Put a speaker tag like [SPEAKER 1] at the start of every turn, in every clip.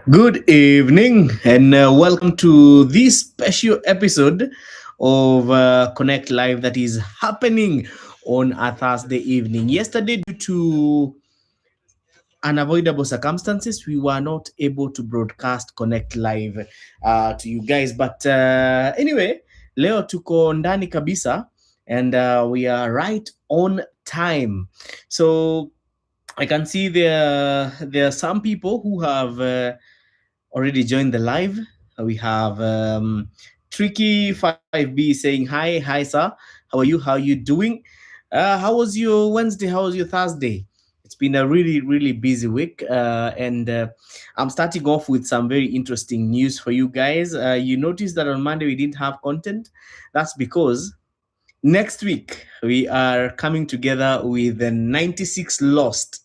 [SPEAKER 1] Good evening, and welcome to this special episode of Konnekt Live that is happening on a Thursday evening. Yesterday, due to unavoidable circumstances, we were not able to broadcast Konnekt Live to you guys. But anyway, leo tuko ndani kabisa, and we are right on time. So I can see there are some people who have already joined the live. We have Tricky 5B saying hi sir. How are you? How are you doing? How was your Wednesday? How was your Thursday? It's been a really busy week, and I'm starting off with some very interesting news for you guys. You noticed that on Monday we didn't have content. That's because next week we are coming together with the 96 Lost.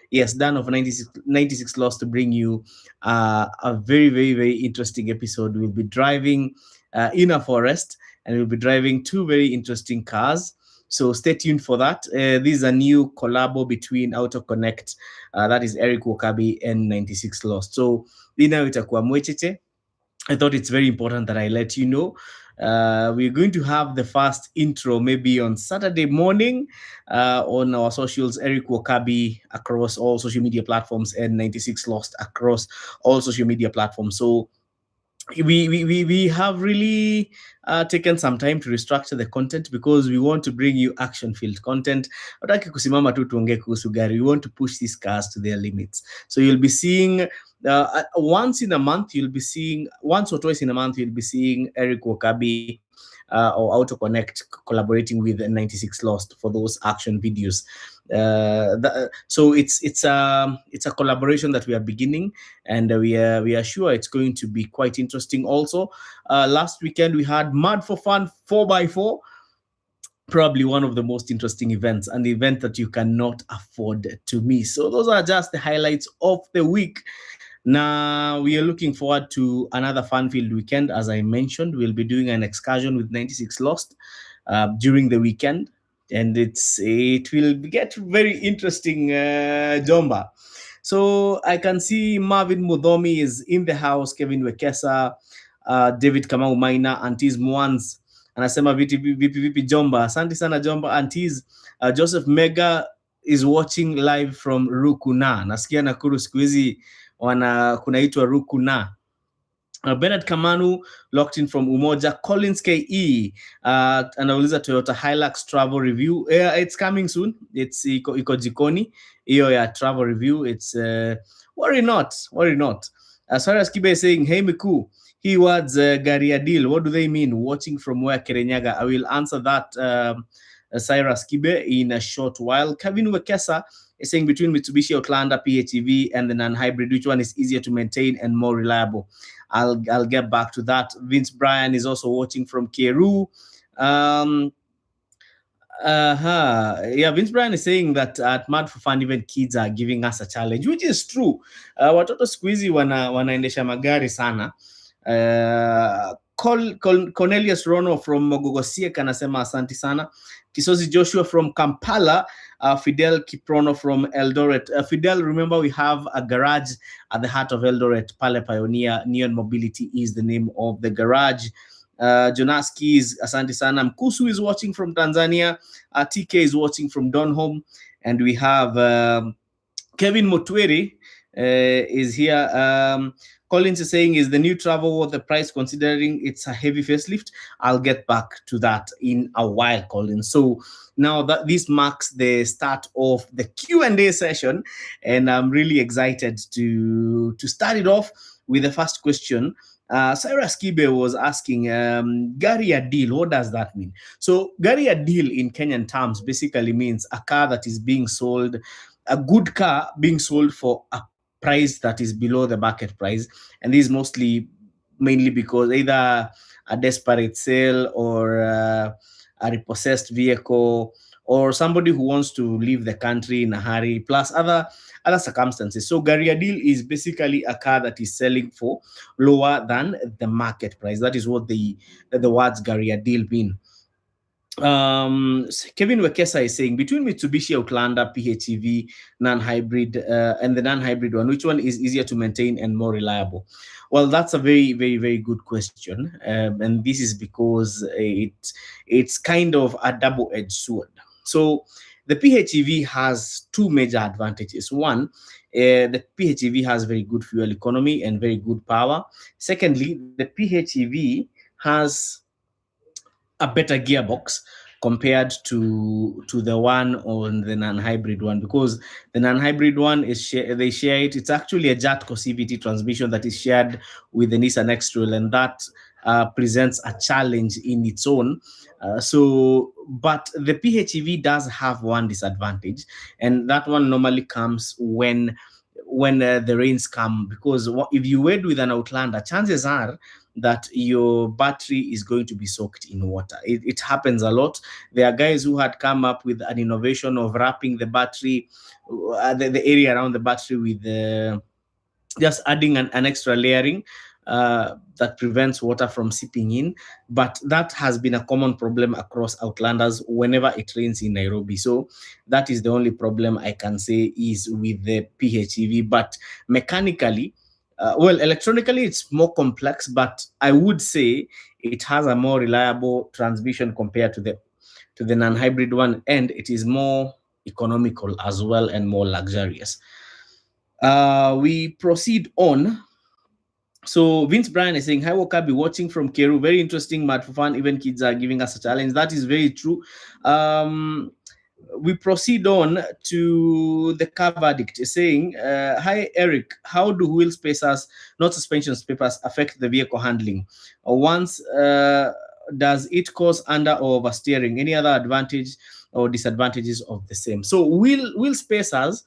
[SPEAKER 1] Yes, done of 96 Lost to bring you a very interesting episode. We'll be driving in a forest, and we'll be driving two very interesting cars. So stay tuned for that. This is a new collabo between Auto Konnekt, that is Eric Wakabi, and 96 Lost. So lina itakuwa mwecheche. I thought it's very important that I let you know. We're going to have the first intro maybe on Saturday morning on our socials. Eric Wakabi across all social media platforms, and 96 Lost across all social media platforms. So we have really taken some time to restructure the content because we want to bring you action-filled content. Hataki kusimama tu tuongee kuhusu gari. We want to push these cars to their limits. So you'll be seeing once or twice in a month, you'll be seeing Eric Wakabi or Auto Konnekt collaborating with 96 Lost for those action videos. So it's a collaboration that we are beginning, and we are sure it's going to be quite interesting. Also, last weekend we had Mad for Fun 4x4. Probably one of the most interesting events, an event that you cannot afford to miss. So those are just the highlights of the week. Now we are looking forward to another fun-filled weekend. As I mentioned, we'll be doing an excursion with 96 Lost during the weekend, and it will get very interesting, Jomba. So I can see Marvin Mudomi is in the house, Kevin Wekesa, David Kamau Maina, Antis Mwans anasema vipi Jomba. Asante sana Jomba Antis. Joseph Mega is watching live from Rukuna. Nasikia Nakuru siku hizi kunaitwa Rukuna. Bernard Kamanu locked in from Umoja. Collins KE anauliza Toyota Hilux travel review. It's coming soon. It's iko jikoni hiyo ya travel review. It's worry not. Cyrus Kibe is saying, hey Miku, he words Garia deal. What do they mean? Watching from where, Kirinyaga? I will answer that, Cyrus Kibe, in a short while. Kevin Wekesa is saying, between Mitsubishi Outlander PHEV and the non-hybrid, which one is easier to maintain and more reliable? I'll get back to that. Vince Bryan is also watching from Keru. Vince Bryan is saying that at Mad for Fun, even kids are giving us a challenge, which is true. Watoto siku hizi wanaendesha magari sana. Cornelius Rono from Mogogosiek anasema asante sana. Kisozi Joshua from Kampala. Fidel Kiprono from Eldoret. Fidel, remember we have a garage at the heart of Eldoret. Pale Pioneer Neon Mobility is the name of the garage. Jonaski is asante sana. Mkusu is watching from Tanzania. TK is watching from Donholm. And we have Kevin Motweri is here. Collins is saying, is the new travel worth the price considering it's a heavy facelift? I'll get back to that in a while, Collins. So now that this marks the start of the Q&A session, and I'm really excited to start it off with the first question. Cyrus Kibe was asking, Gari deal, what does that mean? So Gari deal in Kenyan terms basically means a car that is being sold, a good car being sold for a price that is below the market price. And this is mainly because either a desperate sale or a repossessed vehicle, or somebody who wants to leave the country in a hurry, plus other circumstances. So Gari deal is basically a car that is selling for lower than the market price. That is what the words Gari deal mean. Kevin Wekesa is saying between Mitsubishi Outlander PHEV non-hybrid and the non-hybrid one, which one is easier to maintain and more reliable? Well, that's a very, very, very good question, and this is because it's kind of a double-edged sword. So the PHEV has two major advantages. One, the PHEV has very good fuel economy and very good power. Secondly, the PHEV has a better gearbox compared to the one on the non-hybrid one, because the non-hybrid one is they share it. It's actually a Jatco CVT transmission that is shared with the Nissan X-Trail, and that presents a challenge in its own. But the PHEV does have one disadvantage, and that one normally comes when the rains come, because if you wed with an Outlander, chances are that your battery is going to be soaked in water. It happens a lot. There are guys who had come up with an innovation of wrapping the battery, the area around the battery with just adding an extra layering that prevents water from seeping in. But that has been a common problem across Outlanders whenever it rains in Nairobi. So that is the only problem I can say is with the PHEV. But mechanically, well, electronically, it's more complex, but I would say it has a more reliable transmission compared to the non-hybrid one, and it is more economical as well and more luxurious. We proceed on. So Vince Bryan is saying, "Hi, Wakabi, watching from Keru. Very interesting, mad for fun. Even kids are giving us a challenge." That is very true. We proceed on to the car verdict, saying, "Hi, Eric. How do wheel spacers, not suspension spacers, affect the vehicle handling? Once, does it cause under or oversteering? Any other advantage or disadvantages of the same?" So wheel spacers,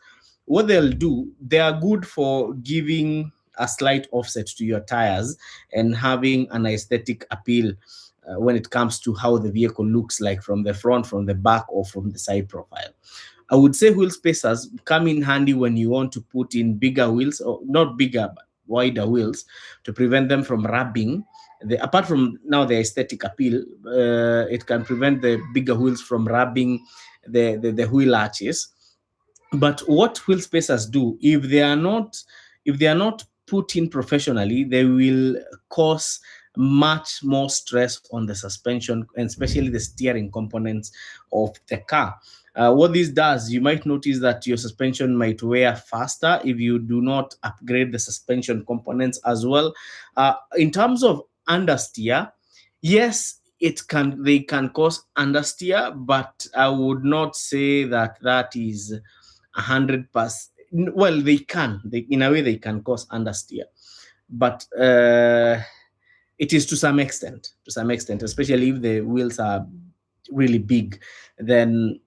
[SPEAKER 1] what they'll do, they are good for giving a slight offset to your tires and having an aesthetic appeal when it comes to how the vehicle looks like from the front, from the back, or from the side profile. I would say wheel spacers come in handy when you want to put in bigger wheels, or not bigger, but wider wheels, to prevent them from rubbing. Apart from now the aesthetic appeal, it can prevent the bigger wheels from rubbing the wheel arches. But what wheel spacers do, if they are not put in professionally, they will cause much more stress on the suspension and especially the steering components of the car. What this does, you might notice that your suspension might wear faster if you do not upgrade the suspension components as well. In terms of understeer, yes, they can cause understeer, but I would not say that is 100%. Well, in a way they can cause understeer, but it is to some extent, especially if the wheels are really big, then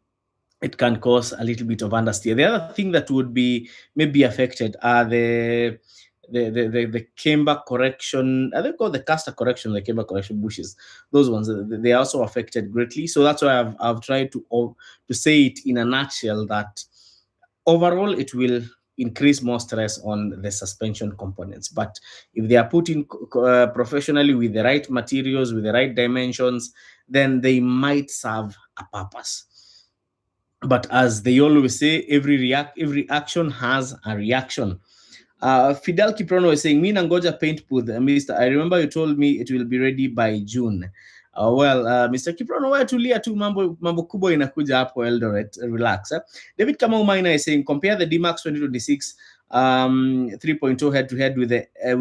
[SPEAKER 1] it can cause a little bit of understeer. The other thing that would be maybe affected are the camber correction. I think called the caster correction, the camber correction bushes. Those ones, they are also affected greatly. So that's why I've tried to say it in a nutshell that overall it will increase more stress on the suspension components. But if they are put in professionally with the right materials, with the right dimensions, then they might serve a purpose. But as they always say, every action has a reaction. Fidel Kiprono is saying, "Mi nangoja paint booth, Mr. I remember you told me it will be ready by June." Mr. Kiprono, wewe tulia tu, mambo kubwa inakuja hapo Eldoret, relax. David Kamau Maina is saying, "Compare the D-Max 2026 3.0 head-to-head with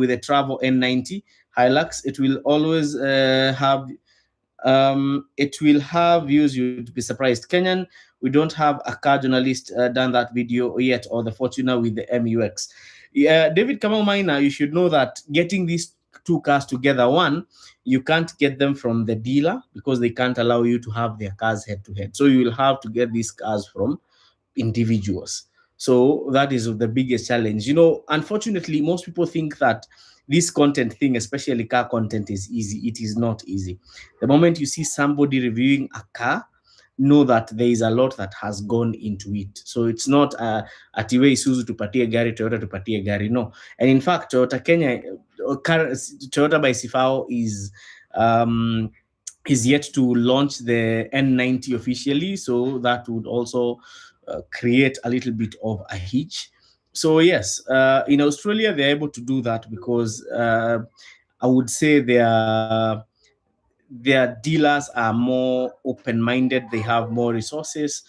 [SPEAKER 1] the Travel N90 Hilux. It will always have views you'd be surprised. Kenyan, we don't have a car journalist done that video yet, or the Fortuner with the MUX." Yeah, David Kamau Maina, you should know that getting these two cars together, one, you can't get them from the dealer because they can't allow you to have their cars head to head. So you will have to get these cars from individuals. So that is the biggest challenge. Unfortunately, most people think that this content thing, especially car content, is easy. It is not easy. The moment you see somebody reviewing a car, know that there is a lot that has gone into it. So it's not atiwe Isuzu tupatie gari, Toyota tupatie gari. No. And in fact, Toyota Kenya, Toyota by Sifao is is yet to launch the N90 officially, so that would also create a little bit of a hitch. So yes, in Australia they're able to do that because I would say their dealers are more open-minded. They have more resources,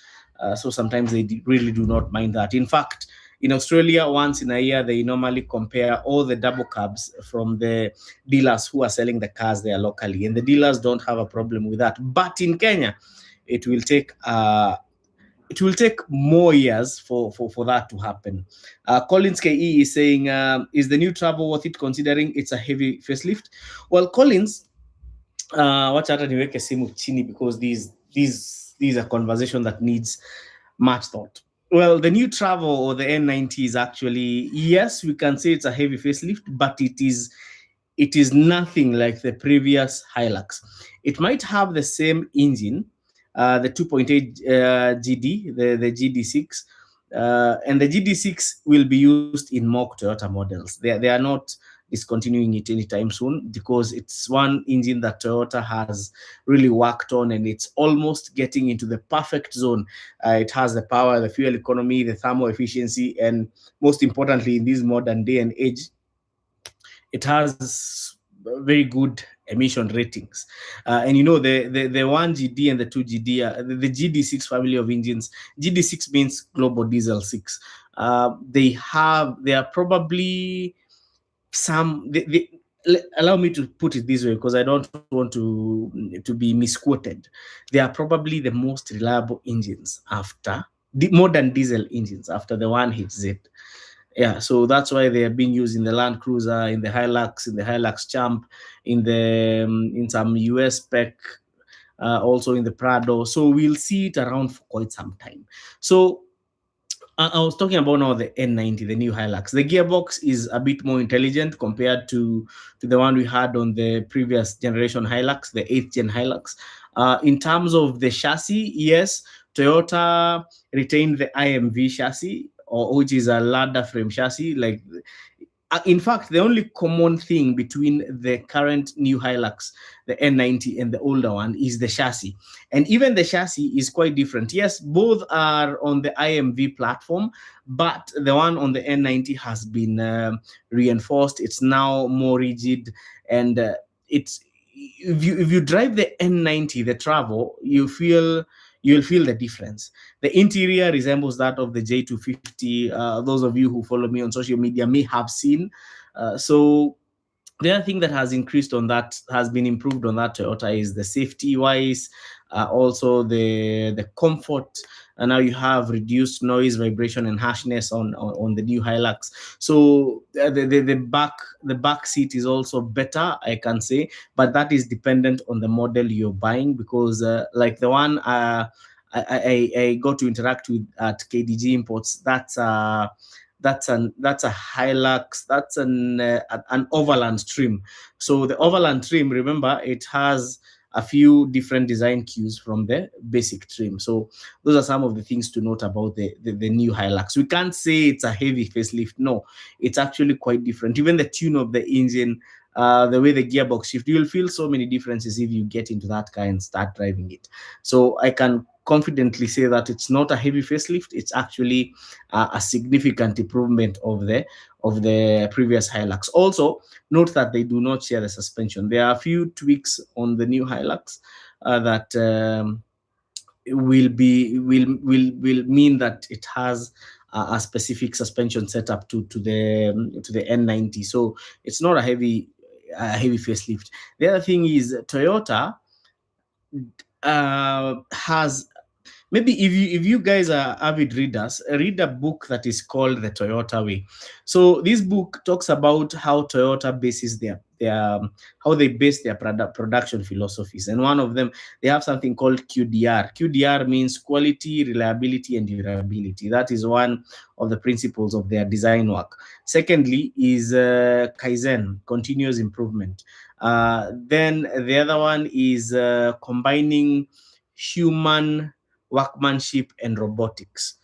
[SPEAKER 1] so sometimes they really do not mind that. In fact, in Australia, once in a year, they normally compare all the double cabs from the dealers who are selling the cars there locally, and the dealers don't have a problem with that. But in Kenya, it will take more years for that to happen. Collins KE is saying, is the new travel worth it considering it's a heavy facelift? Well, Collins, wacha hata niweke simu chini because these are conversation that needs much thought. Well, the new travel or the N90 is actually, yes, we can say it's a heavy facelift, but it is nothing like the previous Hilux. It might have the same engine, the 2.8 GD, the GD6, and the GD6 will be used in more Toyota models. They are not discontinuing it anytime soon because it's one engine that Toyota has really worked on, and it's almost getting into the perfect zone. It has the power, the fuel economy, the thermal efficiency, and most importantly, in this modern day and age, it has very good emission ratings. And the 1GD and the 2GD, the GD6 family of engines, GD6 means global diesel 6. They are probably allow me to put it this way because I don't want to be misquoted. They are probably the most reliable engines after the modern diesel engines after the 1HZ. Yeah, so that's why they are being used in the Land Cruiser, in the Hilux Champ, in some US spec, also in the Prado. So we'll see it around for quite some time. So I was talking about now the N90, the new Hilux. The gearbox is a bit more intelligent compared to the one we had on the previous generation Hilux, the 8th gen Hilux. In terms of the chassis, yes, Toyota retained the IMV chassis, which is a ladder frame chassis. In fact, the only common thing between the current new Hilux, the N90, and the older one is the chassis. And even the chassis is quite different. Yes, both are on the IMV platform, but the one on the N90 has been reinforced. It's now more rigid, and it's if you drive the N90, the travel, you'll feel the difference. The interior resembles that of the J250. Those of you who follow me on social media may have seen. So the other thing that has increased on that, has been improved on that Toyota, is the safety wise, also the comfort. And now you have reduced noise, vibration, and harshness on the new Hilux. So the back seat is also better, I can say, but that is dependent on the model you're buying, because like the one I got to interact with at KDG Imports, that's a Hilux, that's an overland trim. So the overland trim, remember, it has a few different design cues from the basic trim. So those are some of the things to note about the new Hilux. We can't say it's a heavy facelift. No, it's actually quite different. Even the tune of the engine, the way the gearbox shift, you'll feel so many differences if you get into that car and start driving it. So I can confidently say that it's not a heavy facelift. It's actually a significant improvement of the previous Hilux. Also, note that they do not share the suspension. There are a few tweaks on the new Hilux that will mean that it has a specific suspension setup to the N90. So it's not a heavy facelift. The other thing is Toyota has, maybe if you guys are avid readers, read a book that is called The Toyota Way. So this book talks about how Toyota bases their how they base their production philosophies. And one of them, they have something called QDR. QDR means quality, reliability, and durability. That is one of the principles of their design work. Secondly is Kaizen, continuous improvement. Then the other one is combining human workmanship and robotics.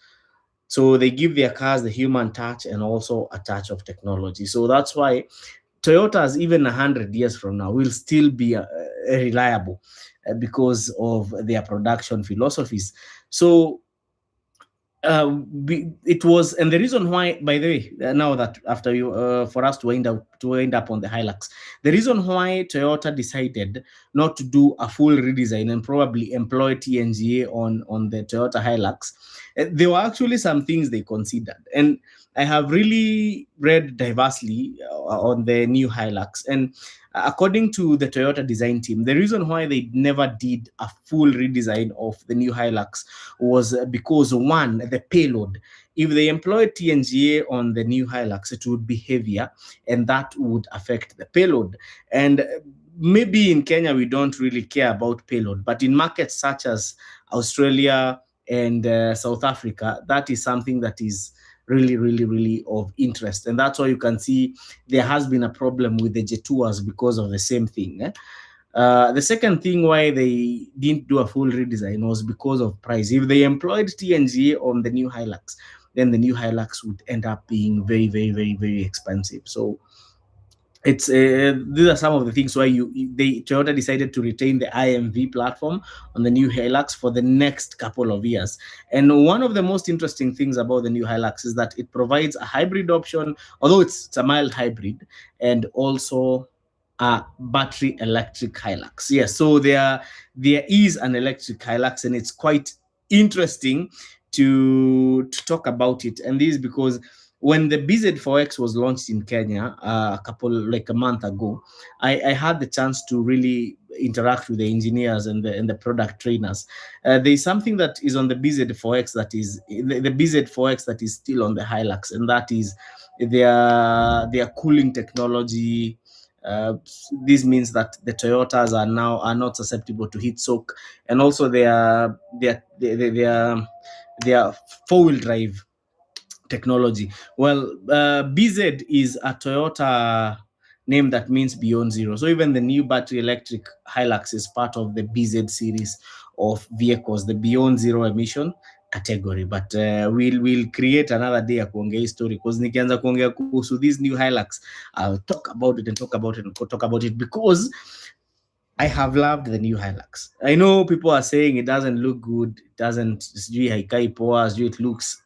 [SPEAKER 1] So they give their cars the human touch and also a touch of technology. So that's why Toyotas, even 100 years from now, will still be reliable. because of their production philosophies. So it was, and the reason why, by the way, now that after you for us to end up on the Hilux, the reason why Toyota decided not to do a full redesign and probably employ TNGA on the Toyota Hilux, there were actually some things they considered, and I have really read diversely on the new Hilux. And according to the Toyota design team, the reason why they never did a full redesign of the new Hilux was because, one, the payload. If they employed TNGA on the new Hilux, it would be heavier, and that would affect the payload. And maybe in Kenya we don't really care about payload, but in markets such as Australia and South Africa, that is something that is really, really, really of interest. And that's why you can see there has been a problem with the J2s because of the same thing. The second thing why they didn't do a full redesign was because of price. If they employed TNGA on the new Hilux, then the new Hilux would end up being very, very, very, very expensive. So it's these are some of the things why Toyota decided to retain the IMV platform on the new Hilux for the next couple of years. And one of the most interesting things about the new Hilux is that it provides a hybrid option, although it's a mild hybrid, and also a battery electric Hilux. Yes, so there is an electric Hilux, and it's quite interesting to talk about it. And this is because when the BZ4X was launched in Kenya a month ago, I had the chance to really interact with the engineers and the product trainers. There is something that is on the BZ4X that is the BZ4X that is still on the Hilux, and that is their cooling technology. This means that the Toyotas are not susceptible to heat soak, and also their four-wheel drive technology. Well, BZ is a Toyota name that means beyond zero. So even the new battery electric Hilux is part of the BZ series of vehicles, the beyond zero emission category. But we'll create another day ya kuongea hii story, because nikianza kuongea kuhusu this new Hilux, I'll talk about it and talk about it and talk about it, because I have loved the new Hilux. I know people are saying it doesn't look good, it doesn't, sijui haikai poa, sijui it looks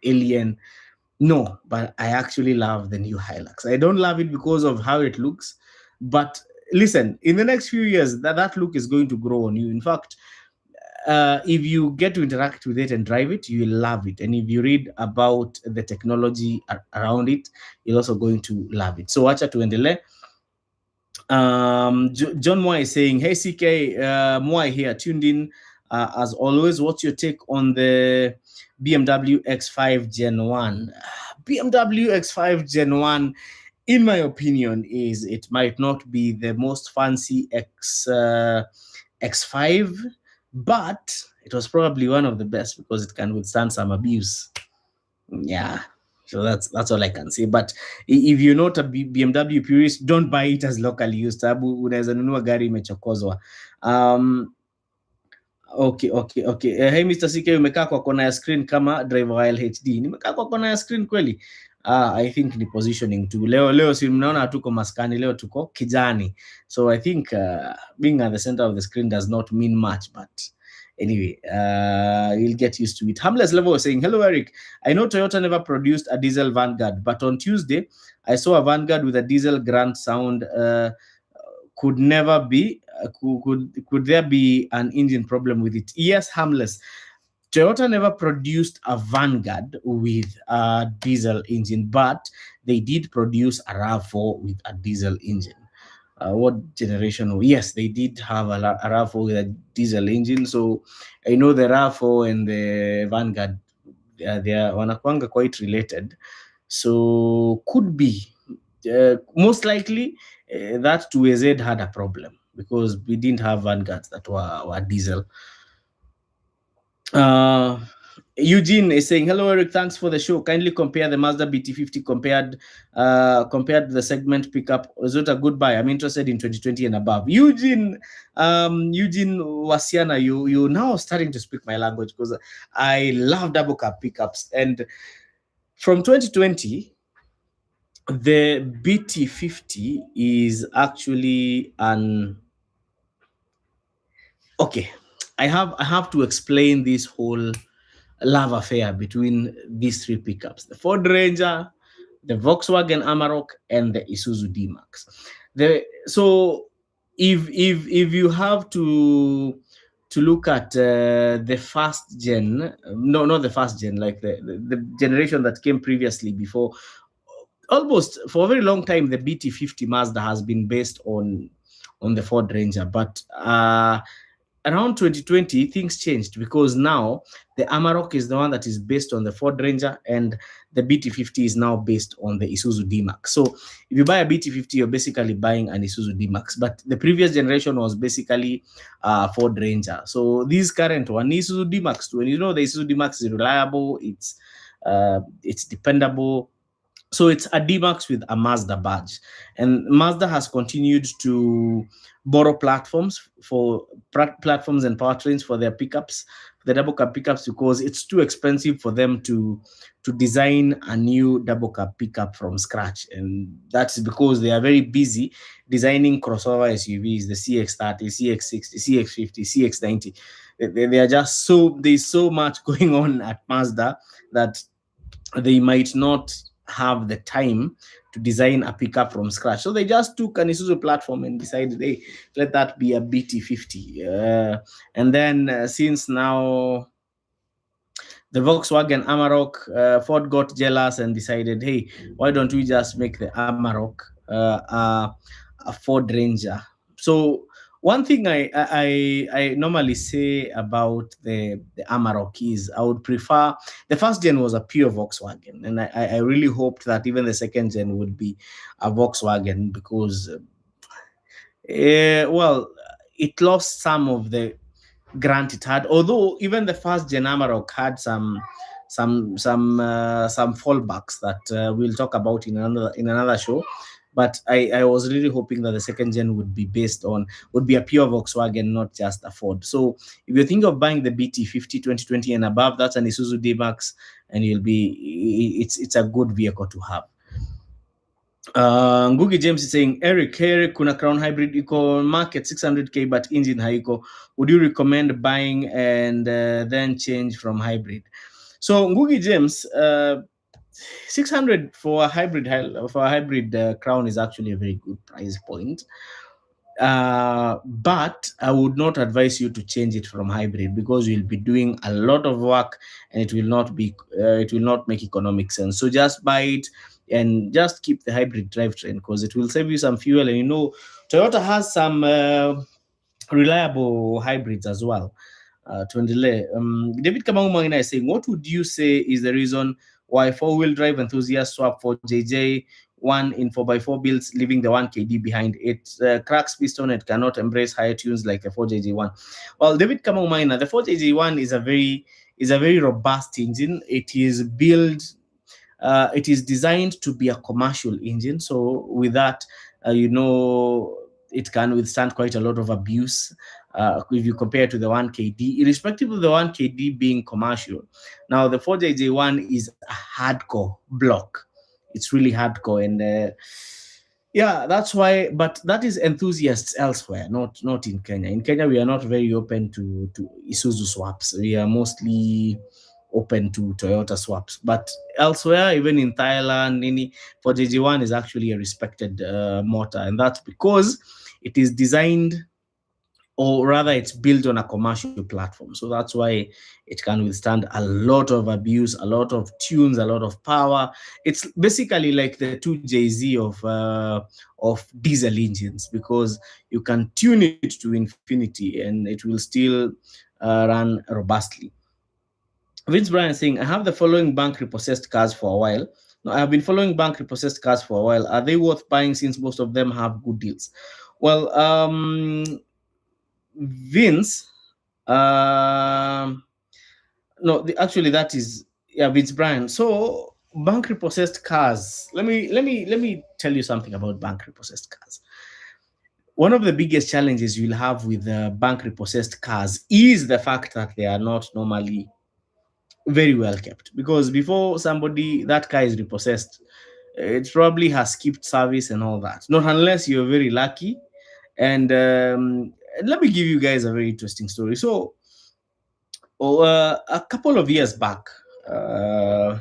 [SPEAKER 1] alien. No, but I actually love the new Hilux. I don't love it because of how it looks, but listen, in the next few years, that look is going to grow on you. In fact, if you get to interact with it and drive it, you will love it. And if you read about the technology around it, you're also going to love it. So wacha tuendele. John Moy is saying, hey CK, Moy here, tuned in as always. What's your take on the BMW X5 Gen 1? BMW X5 Gen 1, in my opinion, it might not be the most fancy X5, but it was probably one of the best because it can withstand some abuse. Yeah. So that's all I can say. But if you're not a BMW purist, don't buy it as locally used. Sababu unaweza nunua gari imechokozwa. Okay. Hey Mr. CK, umekaa kwa kona ya screen kama driver wa LHD. Nimekaa kwa kona ya screen kweli? I think ni positioning tu. Leo si mnaona hatuko maskani, leo tuko kijani. So I think being at the center of the screen does not mean much, but anyway, you'll get used to it. Harmless Level was saying, hello, Eric. I know Toyota never produced a diesel Vanguard, but on Tuesday, I saw a Vanguard with a diesel Grand sound. Could never be, could there be an engine problem with it? Yes, Harmless. Toyota never produced a Vanguard with a diesel engine, but they did produce a RAV4 with a diesel engine. What generation? Yes, they did have a RAV4 with a diesel engine. So I know the RAV4 and the Vanguard, they are wanakwanga quite related. So could be, most likely that 2AZ had a problem because we didn't have Vanguards that were diesel. Eugene is saying, hello Eric, thanks for the show. Kindly compare the Mazda BT50 compared to the segment pickup. Is it a good buy? I'm interested in 2020 and above. Eugene Wasiana, you now starting to speak my language, because I love double cab pickups. And from 2020, the BT50 is actually Okay, I have to explain this whole love affair between these three pickups: the Ford Ranger, the Volkswagen Amarok, and the Isuzu D-Max. So if you have to look at the first gen, no, not the first gen, like the generation that came previously before, almost for a very long time, the BT50 Mazda has been based on the Ford Ranger, but around 2020 things changed because now the Amarok is the one that is based on the Ford Ranger, and the BT50 is now based on the Isuzu D-Max. So if you buy a BT50, you're basically buying an Isuzu D-Max, but the previous generation was basically Ford Ranger. So this current one, Isuzu D-Max, when you know the Isuzu D-Max is reliable, it's dependable. So it's a D-Max with a Mazda badge, and Mazda has continued to borrow platforms and powertrains for their pickups, the double cab pickups, because it's too expensive for them to design a new double cab pickup from scratch, and that's because they are very busy designing crossover SUVs, the CX-30, CX-60, CX-50, CX-90. They are just so there's so much going on at Mazda that they might not have the time to design a pickup from scratch. So they just took an Isuzu platform and decided, hey, let that be a BT50. And then since now the Volkswagen Amarok, Ford got jealous and decided, hey, why don't we just make the Amarok a Ford Ranger? So one thing I normally say about the Amarok is I would prefer the first gen was a pure Volkswagen, and I really hoped that even the second gen would be a Volkswagen because, well, it lost some of the grant it had. Although even the first Gen Amarok had some fallbacks that we'll talk about in another show. But I was really hoping that the second gen would be a pure Volkswagen, not just a Ford. So if you think of buying the BT50 2020 and above, that's an Isuzu D-Max, and it's a good vehicle to have. Ngugi James is saying, Eric, kuna Crown Hybrid iko market 600k but engine haiko. Would you recommend buying and then change from hybrid? So Ngugi James, 600 for a hybrid Crown is actually a very good price point. But I would not advise you to change it from hybrid because you'll be doing a lot of work and it will not make economic sense. So just buy it and just keep the hybrid drivetrain because it will save you some fuel. And Toyota has some reliable hybrids as well. Tuendelee. David Kamau is saying, what would you say is the reason why four-wheel drive enthusiasts swap for JJ1 in 4x4 builds, leaving the 1KD behind? It cracks piston and cannot embrace higher tunes like the 4JJ1. Well, David Kamau, the 4JJ1 is a very robust engine. It is designed to be a commercial engine. So with that, it can withstand quite a lot of abuse if you compare to the 1KD, irrespective of the 1KD being commercial. Now, the 4JJ1 is a hardcore block. It's really hardcore. And yeah, that's why, but that is enthusiasts elsewhere, not in Kenya. In Kenya, we are not very open to Isuzu swaps. We are mostly open to Toyota swaps. But elsewhere, even in Thailand, 4JJ1 is actually a respected motor. And that's because it is designed, or rather it's built on a commercial platform. So that's why it can withstand a lot of abuse, a lot of tunes, a lot of power. It's basically like the 2JZ of diesel engines, because you can tune it to infinity and it will still run robustly. Vince Bryan saying, I have the following bank repossessed cars for a while. Now, I have been following bank repossessed cars for a while. Are they worth buying since most of them have good deals? Well, Vince, actually that is Vince Bryan. So bank repossessed cars. Let me tell you something about bank repossessed cars. One of the biggest challenges you'll have with bank repossessed cars is the fact that they are not normally very well kept, because before that car is repossessed, it probably has skipped service and all that. Not unless you're very lucky, and let me give you guys a very interesting story. So, a couple of years back, uh,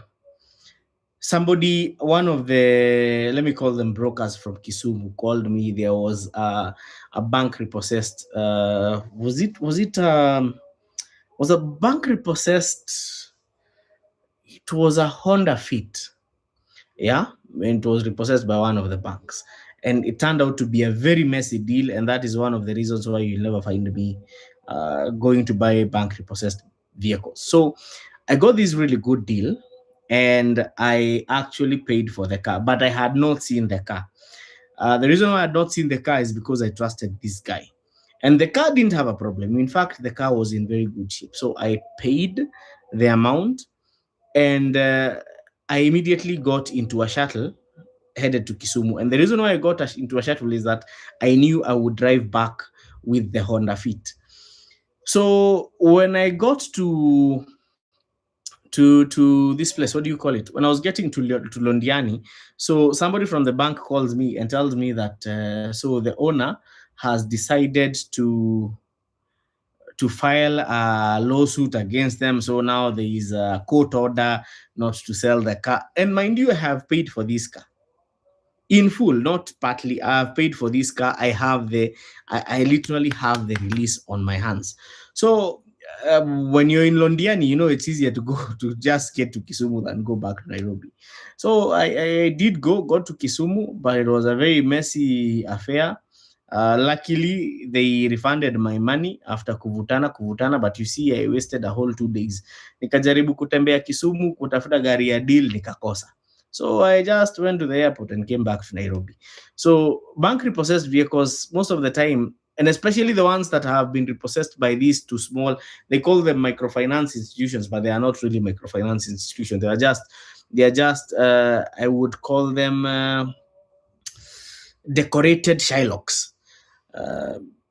[SPEAKER 1] somebody, one of the, let me call them brokers from Kisumu, called me. There was a bank repossessed. Was a bank repossessed? It was a Honda Fit. Yeah, and it was repossessed by one of the banks, and it turned out to be a very messy deal, and that is one of the reasons why you'll never find me going to buy bank repossessed vehicles. So I got this really good deal, and I actually paid for the car, but I had not seen the car. The reason why I had not seen the car is because I trusted this guy, and the car didn't have a problem. In fact, the car was in very good shape, so I paid the amount, and I immediately got into a shuttle headed to Kisumu. And the reason why I got into a shuttle is that I knew I would drive back with the Honda Fit. So when I got to this place, what do you call it? When I was getting to Londiani, so somebody from the bank calls me and tells me that so the owner has decided to file a lawsuit against them. So now there is a court order not to sell the car. And mind you, I have paid for this car in full, not partly. I've paid for this car. I literally have the release on my hands. So when you're in Londiani, it's easier to go to just get to Kisumu than go back to Nairobi. So I did got to Kisumu, but it was a very messy affair. Luckily, they refunded my money after kuvutana, but you see, I wasted a whole 2 days. Nikajaribu kutembea Kisumu kutafuta gari ya deal, nikakosa. So I just went to the airport and came back to Nairobi. So bank repossessed vehicles, most of the time, and especially the ones that have been repossessed by these two small, they call them microfinance institutions, but they are not really microfinance institutions. They are just I would call them decorated Shylocks.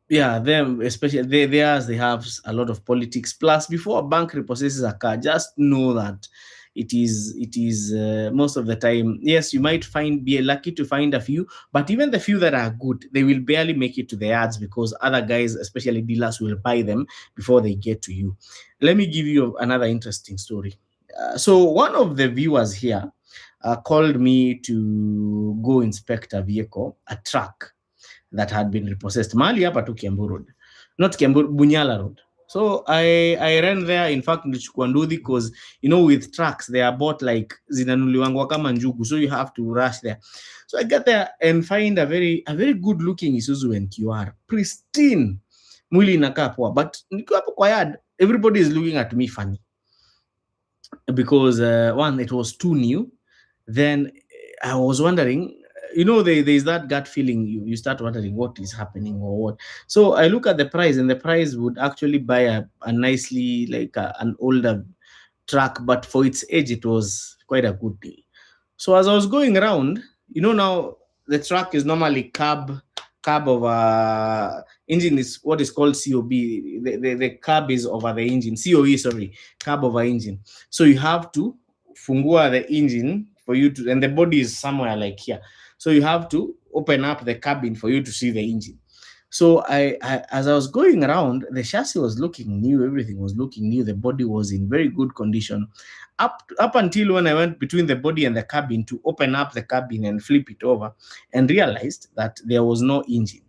[SPEAKER 1] Yeah, them especially they have a lot of politics. Plus, before a bank repossesses a car, just know that it is most of the time, yes, you might be lucky to find a few, but even the few that are good, they will barely make it to the ads because other guys, especially dealers, will buy them before they get to you. Let me give you another interesting story. So one of the viewers here called me to go inspect a vehicle, a truck that had been repossessed mahali hapa tu Kiambu Road, not Kiambu, Bunyala Road. So I ran there. In fact, nilichukua nduthi because with trucks they are bought like zinanuliwangwa kama njugu, so you have to rush there. So I get there and find a very good looking Isuzu NQR, pristine, mwili inakaa poa, but nikiwa hapo kwa yard, everybody is looking at me funny because one, it was too new. Then I was wondering, there's that gut feeling. You start wondering what is happening or what. So I look at the price, and the price would actually buy a nicely, like an older truck, but for its age, it was quite a good deal. So as I was going around, now the truck is normally cab over engine is what is called COB. The cab is over the engine. COE, sorry, cab over engine. So you have to fungua the engine for you to, and the body is somewhere like here. So you have to open up the cabin for you to see the engine. So I as I was going around, the chassis was looking new, everything was looking new, the body was in very good condition. Up until when I went between the body and the cabin to open up the cabin and flip it over, and realized that there was no engine.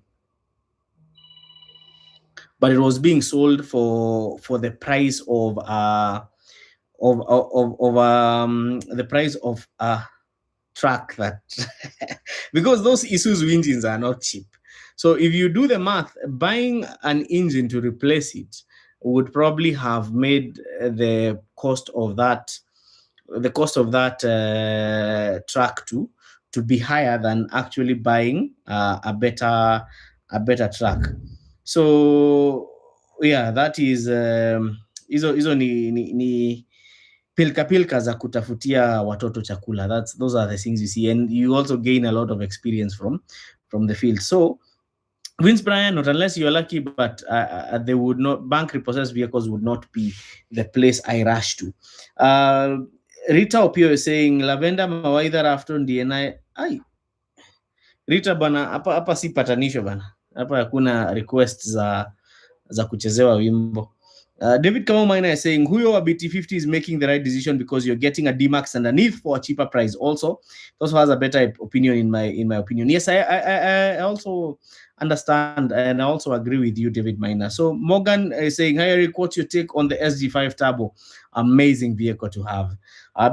[SPEAKER 1] But it was being sold for the price of the price of a truck that because those Isuzu engines are not cheap. So if you do the math, buying an engine to replace it would probably have made the cost of that truck to be higher than actually buying a better truck. So yeah, that is hizo ni pilka za kutafutia watoto chakula. Those are the things you see, and you also gain a lot of experience from the field. So Vince Bryan, not unless you're lucky, but they would not, bank repossessed vehicles would not be the place I rush to. Rita Opio is saying Lavenda mawaidha after DNI. Ai, Rita bana, hapa si patanisho bana. hapa hakuna request za kuchezewa wimbo. David Kamau Maina is saying huyo wa BT50 is making the right decision because you're getting a D-Max underneath for a cheaper price. Also has a better opinion in my opinion. Yes, I also understand and I also agree with you, David Maina. So Morgan is saying, hi Eric, what's your take on the SG5 Turbo? Amazing vehicle to have.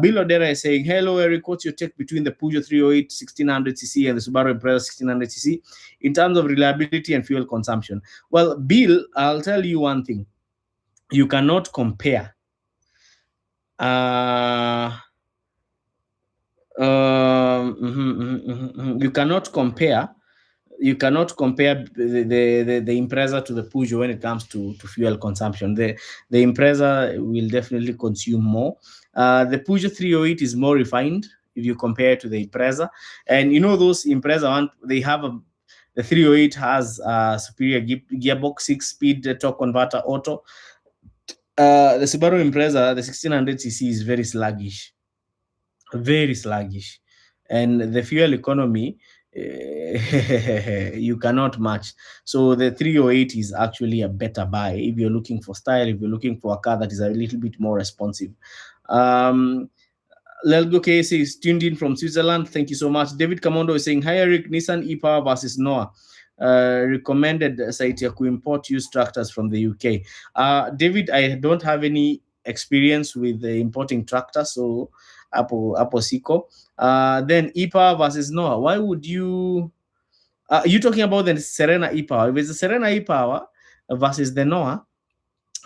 [SPEAKER 1] Bill Odera is saying, hello Eric, what's your take between the Peugeot 308 1600cc and the Subaru Impreza 1600cc in terms of reliability and fuel consumption? Well, Bill, I'll tell you one thing. You cannot compare you cannot compare the Impreza to the Peugeot when it comes to fuel consumption. The Impreza will definitely consume more. The Peugeot 308 is more refined if you compare it to the Impreza, and you know those Impreza one, they have the 308 has a superior gearbox, 6-speed torque converter auto. The Subaru Impreza, the 1600cc, is very sluggish, and the fuel economy you cannot match. So the 308 is actually a better buy if you're looking for style, if you're looking for a car that is a little bit more responsive. Lelgo KC is tuned in from Switzerland. Thank you so much. David Kamondo is saying, hi Eric, Nissan e-Power versus Noah. Recommended site to import used tractors from the UK. David, I don't have any experience with importing tractors, so Apo Siko. Then e-Power versus Noah. Why would you talking about the Serena e-Power? If it's the Serena e-Power versus the Noah,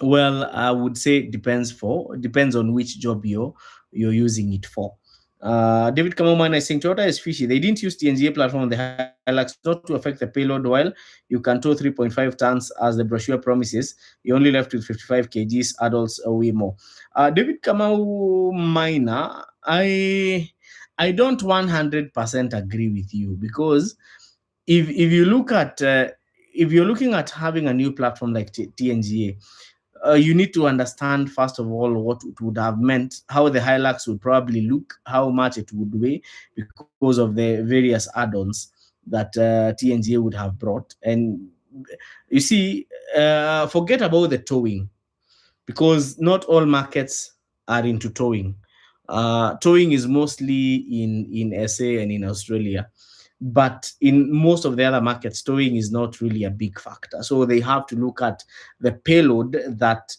[SPEAKER 1] well, I would say depends on which job you're using it for. David Kamoman is saying Toyota is fishy. They didn't use TNGA platform on the Hilux not to affect the payload. While you can tow 3.5 tons as the brochure promises, you're only left with 55 kgs. Adults weigh more. David Kamau Minor, I don't 100% agree with you, because if you look at if you're looking at having a new platform like TNGA, you need to understand, first of all, what it would have meant, how the Hilux would probably look, how much it would weigh, because of the various add-ons that TNGA would have brought. And you see, forget about the towing, because not all markets are into towing. Towing is mostly in SA and in Australia. But in most of the other markets, towing is not really a big factor. So they have to look at the payload that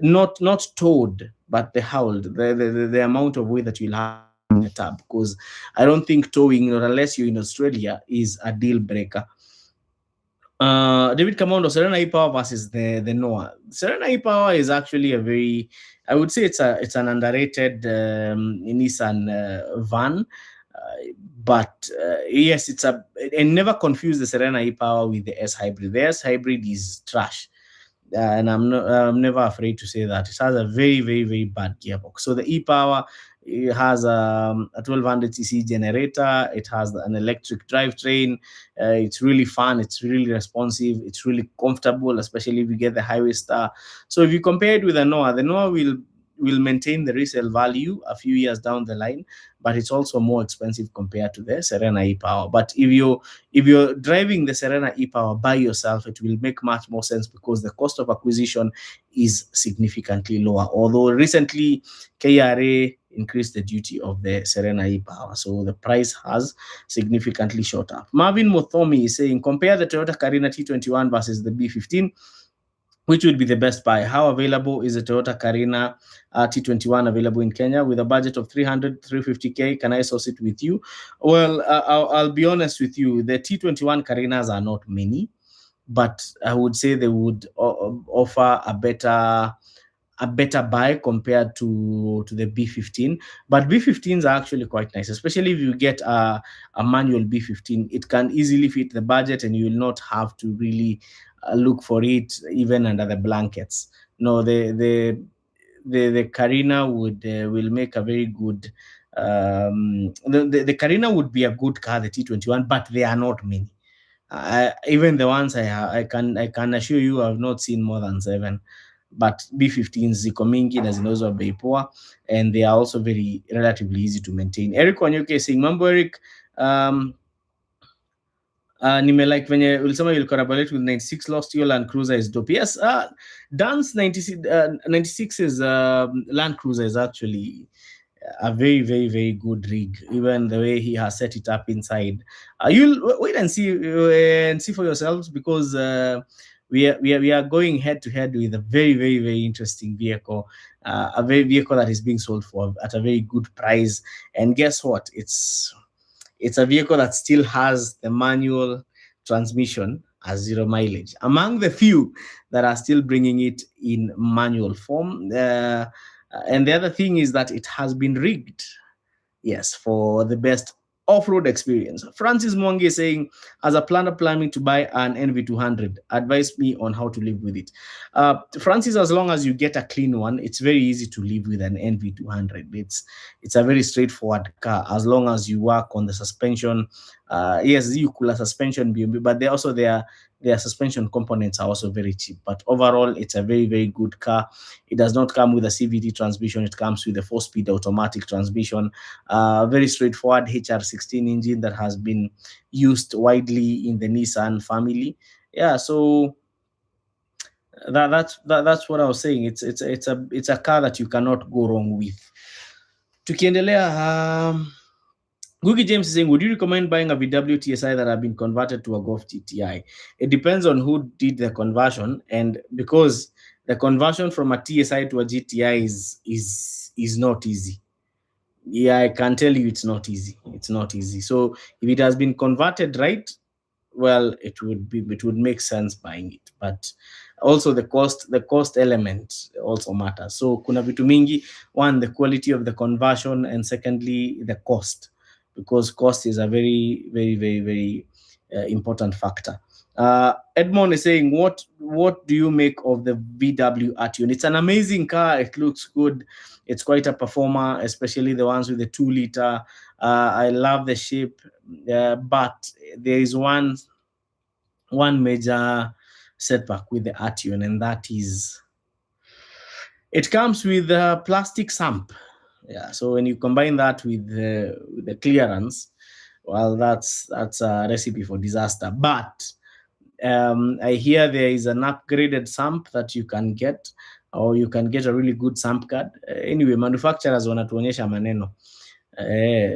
[SPEAKER 1] not towed, but the hauled, the amount of weight that you'll have in the tab. Because I don't think towing, not unless you're in Australia, is a deal breaker. David Kamondo, Serena e-Power versus the Noah. Serena e-Power is actually a very, I would say it's an underrated Nissan van. But yes, and never confuse the Serena e-Power with the S hybrid. The S hybrid is trash, and I'm never afraid to say that. It has a very, very, very bad gearbox. So the e-Power, it has a 1200cc generator. It has an electric drivetrain. It's really fun. It's really responsive. It's really comfortable, especially if you get the Highway Star. So if you compare it with the Noah will maintain the resale value a few years down the line, but it's also more expensive compared to the Serena e-Power. But if you're driving the Serena e-Power by yourself, it will make much more sense, because the cost of acquisition is significantly lower. Although recently KRA increased the duty of the Serena e-Power, so the price has significantly shot up. Marvin Mothomi is saying, compare the Toyota Carina T21 versus the B15. Which would be the best buy? How available is the Toyota Carina T21 available in Kenya? With a budget of 350K, can I source it with you? Well, I'll be honest with you. The T21 Carinas are not many, but I would say they would offer a better buy compared to the B15. But B15s are actually quite nice, especially if you get a manual B15. It can easily fit the budget, and you will not have to really look for it even under the blankets. No, the Carina will make a very good the Carina would be a good car, the T21, but they are not many. Even the ones I can assure you I've not seen more than 7. But B15 ziko mingi na zinauzwa bei poa, and they are also very relatively easy to maintain. Eric Wanyoke saying, Mambo Eric, nime like venye ulisema you'll collaborate with 96 Lost, your Land Cruiser is dope. Yes, Dan's 96, 96 is Land Cruiser is actually a very, very, very good rig. Even the way he has set it up inside, you'll wait and see for yourselves, because we are going head to head with a very, very, very interesting vehicle, a very vehicle that is being sold for at a very good price. And guess what? It's a vehicle that still has the manual transmission as 0 mileage, among the few that are still bringing it in manual form. And the other thing is that it has been rigged, yes, for the best off-road experience. Francis Mwangi is saying, as a planner planning to buy an NV200, advise me on how to live with it. Francis, as long as you get a clean one, it's very easy to live with an NV200. It's a very straightforward car, as long as you work on the suspension. Yes, you cool a suspension, but their suspension components are also very cheap. But overall, it's a very, very good car. It does not come with a CVT transmission. It comes with a 4-speed automatic transmission. Very straightforward HR16 engine that has been used widely in the Nissan family. Yeah, so that's what I was saying. It's a car that you cannot go wrong with. Tukiendelea, Gugi James is saying, would you recommend buying a VW TSI that have been converted to a Golf GTI? It depends on who did the conversion, and because the conversion from a TSI to a GTI is not easy. Yeah, I can tell you it's not easy. It's not easy. So if it has been converted right, well, it would make sense buying it. But also the cost element also matters. So kuna vitu mingi, one, the quality of the conversion, and secondly the cost, because cost is a very, very, very, very important factor. Edmond is saying, what do you make of the VW Arteon? It's an amazing car. It looks good. It's quite a performer, especially the ones with the 2-liter. I love the shape, but there is one major setback with the Arteon, and that is it comes with a plastic sump. Yeah, so when you combine that with the clearance, well, that's a recipe for disaster. But I hear there is an upgraded sump that you can get, or you can get a really good sump card. Anyway, manufacturers wanatuonyesha maneno.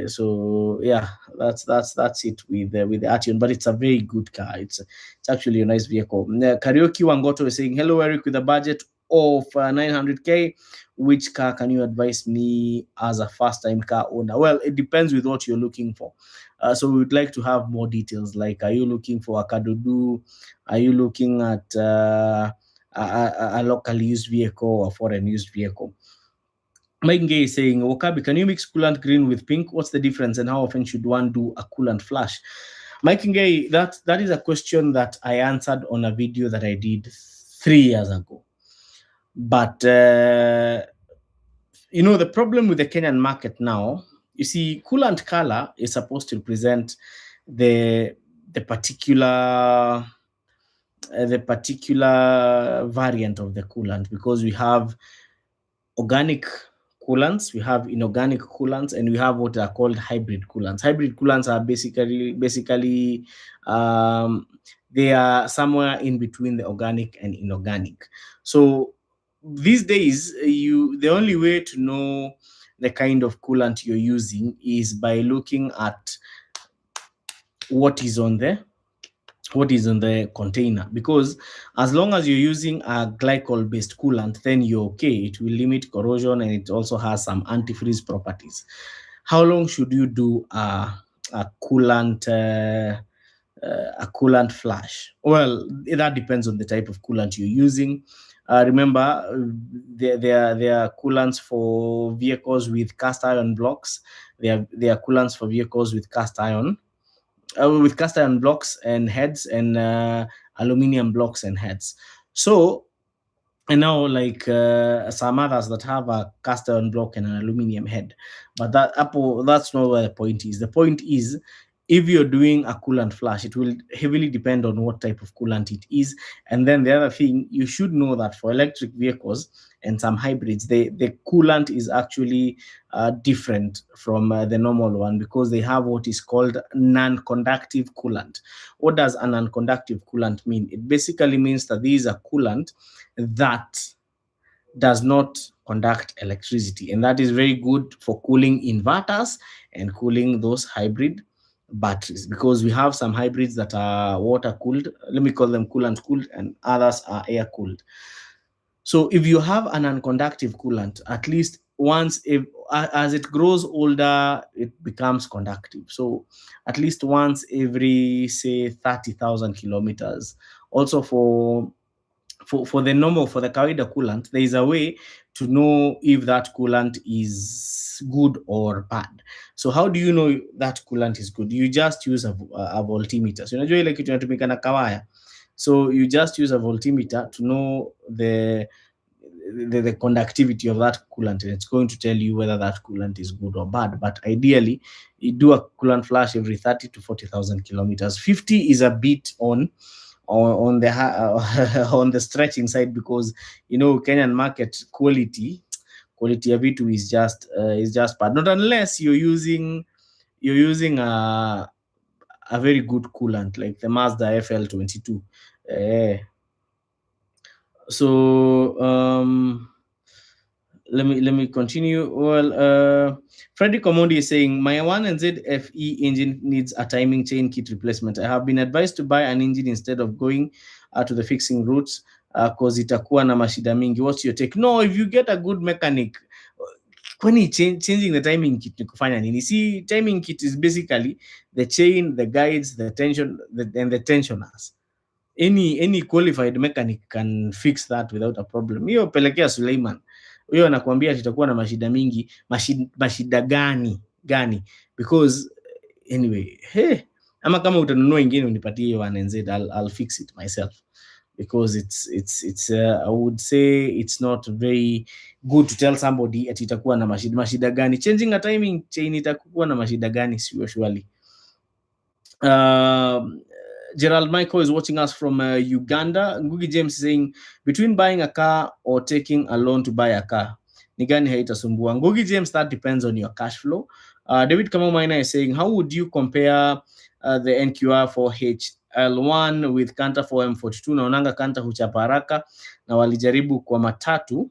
[SPEAKER 1] So yeah, that's it with the Arteon, but it's a very good car. It's actually a nice vehicle. Karaoke Wangoto is saying, hello Eric, with a budget of 900k, which car can you advise me as a first-time car owner? Well, it depends with what you're looking for. So we would like to have more details, like, are you looking for a Kadudu? Are you looking at a local used vehicle or foreign used vehicle? Mike Ngay is saying, Wakabi, can you mix coolant green with pink? What's the difference, and how often should one do a coolant flash? Mike Ngay, that is a question that I answered on a video that I did 3 years ago. But the problem with the Kenyan market now, you see, coolant color is supposed to represent the particular variant of the coolant, because we have organic coolants, we have inorganic coolants, and we have what are called hybrid coolants. Hybrid coolants are basically they are somewhere in between the organic and inorganic. So these days, the only way to know the kind of coolant you're using is by looking at what is on the container, because as long as you're using a glycol-based coolant, then you're okay. It will limit corrosion, and it also has some antifreeze properties. How long should you do a coolant flash? Well, that depends on the type of coolant you're using. Remember, there are coolants for vehicles with cast iron blocks. There are coolants for vehicles with cast iron blocks and heads, and aluminum blocks and heads. So, and now, like some others that have a cast iron block and an aluminum head, but that's not where the point is. The point is, if you're doing a coolant flush, it will heavily depend on what type of coolant it is. And then the other thing, you should know that for electric vehicles and some hybrids, the coolant is actually different from the normal one, because they have what is called non-conductive coolant. What does a non-conductive coolant mean? It basically means that these are coolant that does not conduct electricity, and that is very good for cooling inverters and cooling those hybrid batteries, because we have some hybrids that are water cooled, let me call them coolant cooled, and others are air cooled. So if you have an unconductive coolant, at least once, if as it grows older, it becomes conductive. So at least once every, say, 30,000 kilometers. Also for the normal, for the kawaida coolant, there is a way to know if that coolant is good or bad. So how do you know that coolant is good? You just use a voltimeter. So unajua ile kitu inatumika na kawaya. So you just use a voltimeter to know the conductivity of that coolant, and it's going to tell you whether that coolant is good or bad. But ideally, you do a coolant flush every 30 to 40,000 kilometers. 50 is a bit on the on the stretching side, because Kenyan market quality ya vitu is just bad, not unless you're using a very good coolant like the Mazda FL22. Let me continue. Well, Frederick Omondi is saying, my 1NZ FE engine needs a timing chain kit replacement. I have been advised to buy an engine instead of going to the fixing routes because itakuwa na mashida mingi. What's your take? No, if you get a good mechanic, kwani changing the timing kit ni kufanya nini? See, timing kit is basically the chain, the guides, the tension, and the tensioners. Any qualified mechanic can fix that without a problem. Hiyo pelekea Suleiman, huyo anakuambia tutakuwa na mashida mingi. Mashida gani? Because anyway, ama kama utanunua ingine unipatie hiyo 1NZ, I'll fix it myself, because it's I would say it's not very good to tell somebody ati itakuwa na mashida gani. Changing a timing chain itakuwa na mashida gani? Surely. Gerald Michael is watching us from Uganda. Ngugi James is saying, between buying a car or taking a loan to buy a car, ni gani haitasumbua? Ngugi James, that depends on your cash flow. David Kamamoina is saying, how would you compare the NQR for HL1 with Kanta for M42? Naonanga Kanta huchapa haraka na walijaribu kwa matatu.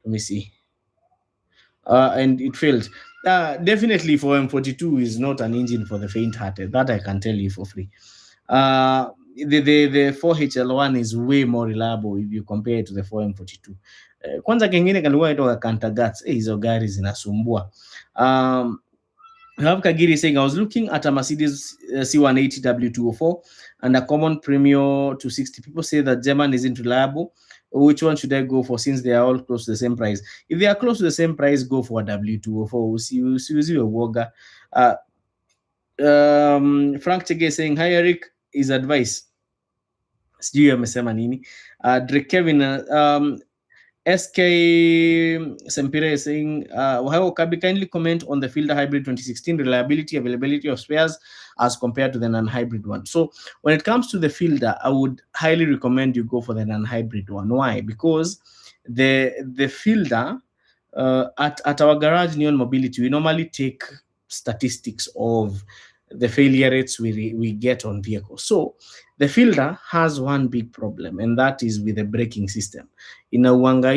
[SPEAKER 1] Let me see. And it failed. Definitely for M42 is not an engine for the faint-hearted. That I can tell you for free. The 4HL1 is way more reliable if you compare it to the 4M42. Kwanza kengine kalikuwa itoka Kantagats. Hizo gari zinasumbua. Kagiri saying, I was looking at a Mercedes C180 W204 and a common Premio 260. People say that German isn't reliable. Which one should I go for, since they are all close to the same price? If they are close to the same price, go for a W204. Usiuziwe woga. Frank Chege saying, hi Eric, his advice. Sijui amesema nini. Drake Kevin, SK Sempire is saying, Kabi, kindly comment on the Fielder Hybrid 2016 reliability, availability of spares as compared to the non-hybrid one. So when it comes to the Fielder, I would highly recommend you go for the non-hybrid one. Why? Because the Fielder, at our garage Neon Mobility, we normally take statistics of the failure rates we get on vehicles. So the Fielder has one big problem, and that is with the braking system. Inauanga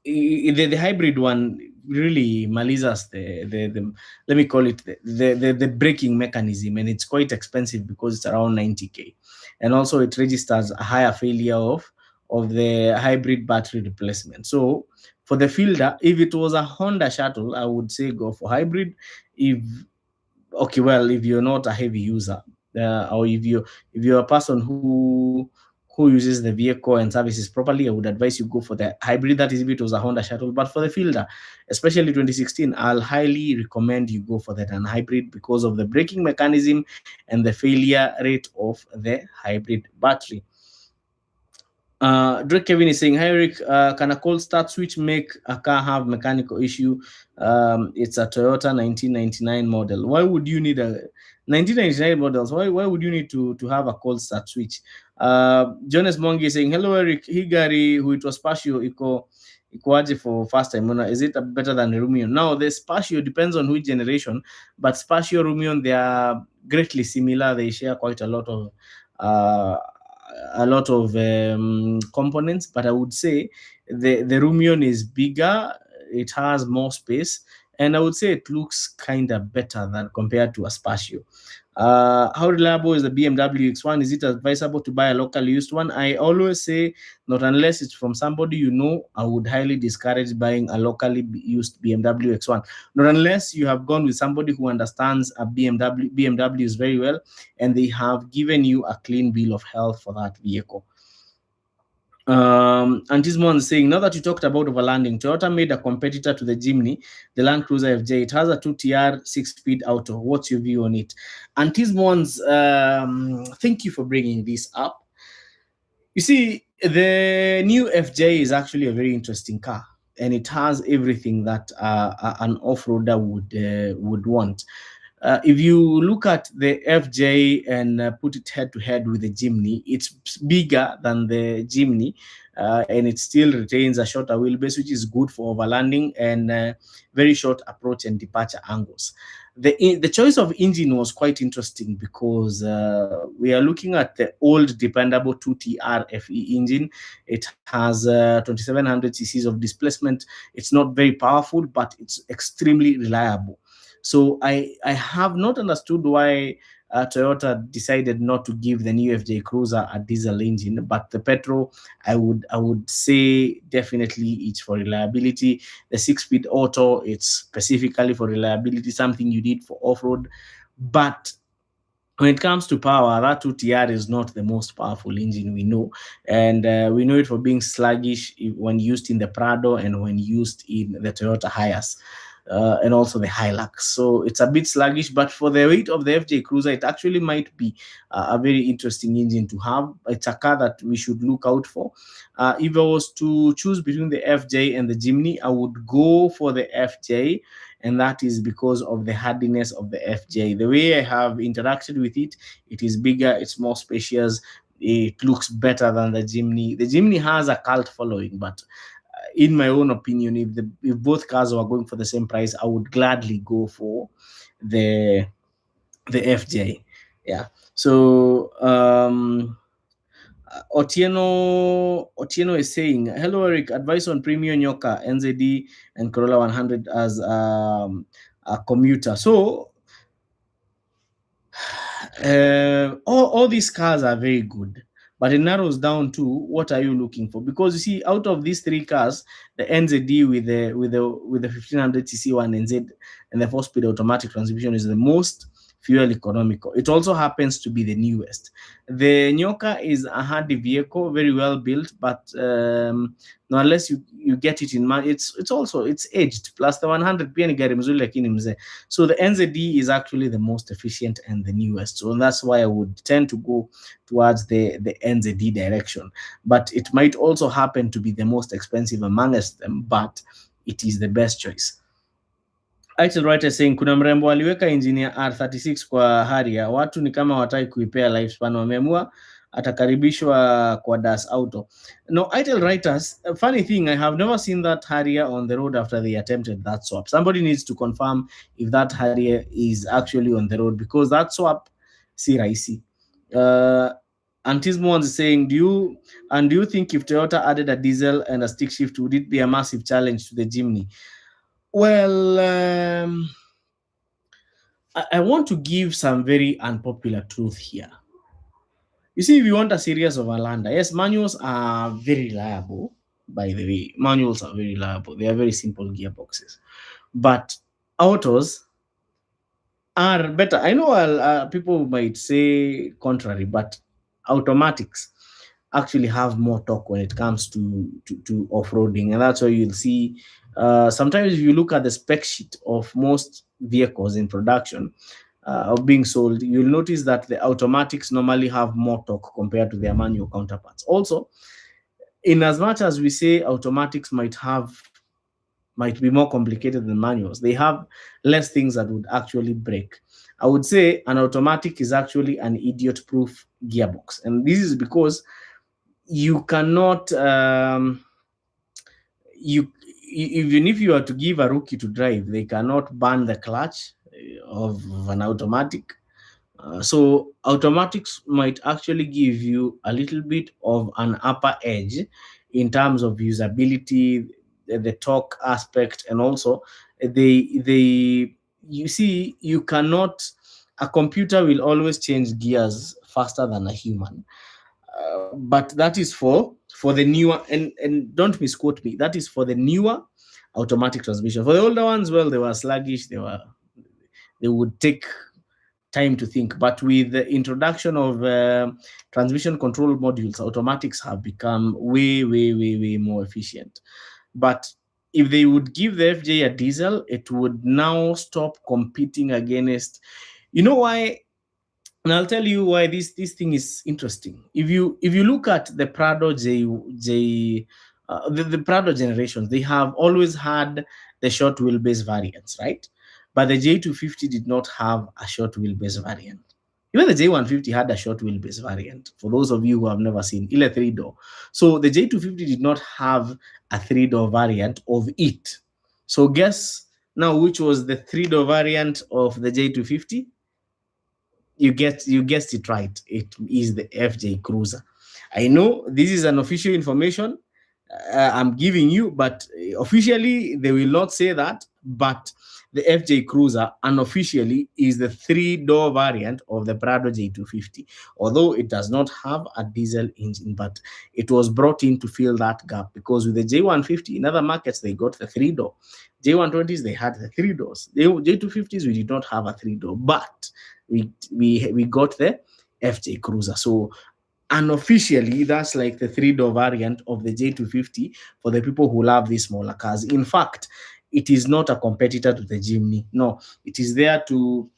[SPEAKER 1] the hybrid one really malizas the let me call it the braking mechanism, and it's quite expensive because it's around 90k, and also it registers a higher failure of the hybrid battery replacement. So for the Fielder, if it was a Honda Shuttle, I would say go for hybrid. If you're not a heavy user, or if you're a person who uses the vehicle and services properly, I would advise you go for the hybrid. That is if it was a Honda Shuttle. But for the Fielder, especially 2016, I'll highly recommend you go for that hybrid because of the braking mechanism and the failure rate of the hybrid battery. Drake Kevin is saying, "Hi Eric, can a cold start switch make a car have mechanical issue? It's a Toyota 1999 model. Why would you need a 1999 models? Why would you need to have a cold start switch?" Jonas Mongi is saying, "Hello Eric, Higari, who it was Spatio ikoaje for first time owner? Is it better than the Rumion?" Now the Spatio depends on which generation, but Spatio Rumion, they are greatly similar. They share quite uh, a lot of components, but I would say the Rumion is bigger, it has more space, and I would say it looks kind of better than compared to a Spatio. How reliable is the BMW X1? Is it advisable to buy a locally used one? I always say not unless it's from somebody you know. I would highly discourage buying a locally used BMW X1. Not unless you have gone with somebody who understands a BMWs very well, and they have given you a clean bill of health for that vehicle. And this one is saying, now that you talked about overlanding, Toyota made a competitor to the Jimny, the Land Cruiser FJ. It has a 2TR 6-speed auto. What's your view on it? And this one's, thank you for bringing this up. You see, the new FJ is actually a very interesting car, and it has everything that an off-roader would want. If you look at the FJ and put it head to head with the Jimny, it's bigger than the Jimny, and it still retains a shorter wheelbase, which is good for overlanding and very short approach and departure angles. The choice of engine was quite interesting because we are looking at the old dependable 2TR FE engine. It has 2700 cc's of displacement. It's not very powerful, but it's extremely reliable. So I have not understood why Toyota decided not to give the new FJ Cruiser a diesel engine, but the petrol, I would say definitely it's for reliability. The 6-speed auto, it's specifically for reliability, something you need for off-road. But when it comes to power, that 2TR is not the most powerful engine we know. And we know it for being sluggish when used in the Prado and when used in the Toyota Hiace. And also the Hilux. So it's a bit sluggish, but for the weight of the FJ Cruiser, it actually might be a very interesting engine to have. It's a car that we should look out for. If I was to choose between the FJ and the Jimny, I would go for the FJ, and that is because of the hardiness of the FJ. The way I have interacted with it, it is bigger, it's more spacious, it looks better than the Jimny. The Jimny has a cult following, but in my own opinion, if both cars were going for the same price, I would gladly go for the FJ. Yeah. So Otieno is saying, hello Eric, advice on premium Nyoka, NZD and Corolla 100 as a commuter. So all these cars are very good, but it narrows down to what are you looking for? Because you see, out of these three cars, the NZD with the 1500cc one NZ and the 4-speed automatic transmission is the most fuel economical. It also happens to be the newest. The Nyoka is a hardy vehicle, very well built, but now unless you get it in mind, it's aged. Plus the 100 pia ni gari mzuri lakini mzee. So the NZD is actually the most efficient and the newest. So that's why I would tend to go towards the NZD direction. But it might also happen to be the most expensive amongst them, but it is the best choice. Axel Writer saying kuna mrembo aliweka engineer R36 kwa Harrier. Watu ni kama wataki kuipea lifespan, wameamua atakaribishwa kwa Das Auto. No, Itel Writers, funny thing, I have never seen that Harrier on the road after they attempted that swap. Somebody needs to confirm if that Harrier is actually on the road, because that swap, si raisi. Antismo is saying, do you think if Toyota added a diesel and a stick shift, would it be a massive challenge to the Jimny? Well, I want to give some very unpopular truth here. You see, if you want a series of Alanda, yes, manuals are very reliable, by the way. Manuals are very reliable. They are very simple gearboxes. But autos are better. I know people might say contrary, but automatics actually have more torque when it comes to off-roading. And that's why you'll see sometimes if you look at the spec sheet of most vehicles in production of being sold, you'll notice that the automatics normally have more torque compared to their manual counterparts. Also, In as much as we say automatics might be more complicated than manuals, they have less things that would actually break. I would say an automatic is actually an idiot proof gearbox. And this is because you cannot, you even if you are to give a rookie to drive, they cannot burn the clutch of an automatic. So automatics might actually give you a little bit of an upper edge in terms of usability, the torque aspect, and also they you see, you cannot, a computer will always change gears faster than a human. But that is for the newer, and don't misquote me, that is for the newer automatic transmission. For the older ones, well, they were sluggish, they would take time to think. But with the introduction of transmission control modules, automatics have become way more efficient. But if they would give the FJ a diesel, it would now stop competing against, you know why? And I'll tell you why this thing is interesting. If you look at the Prado the Prado generations, they have always had the short wheelbase variants, right? But the J250 did not have a short wheelbase variant. Even the J150 had a short wheelbase variant. For those of you who have never seen, ile three door. So the J250 did not have a three-door variant of it. So guess now which was the three-door variant of the J250? You guessed it right. It is the FJ Cruiser. I know this is an official information I'm giving you, but officially they will not say that. But the FJ Cruiser unofficially is the three-door variant of the Prado J250, although it does not have a diesel engine, but it was brought in to fill that gap, because with the J150 in other markets they got the three-door. J120s they had the three doors. The J250s we did not have a three-door, but we got the FJ Cruiser. So unofficially, that's like the three-door variant of the J250 for the people who love these smaller cars. In fact, it is not a competitor to the Jimny. No, it is there to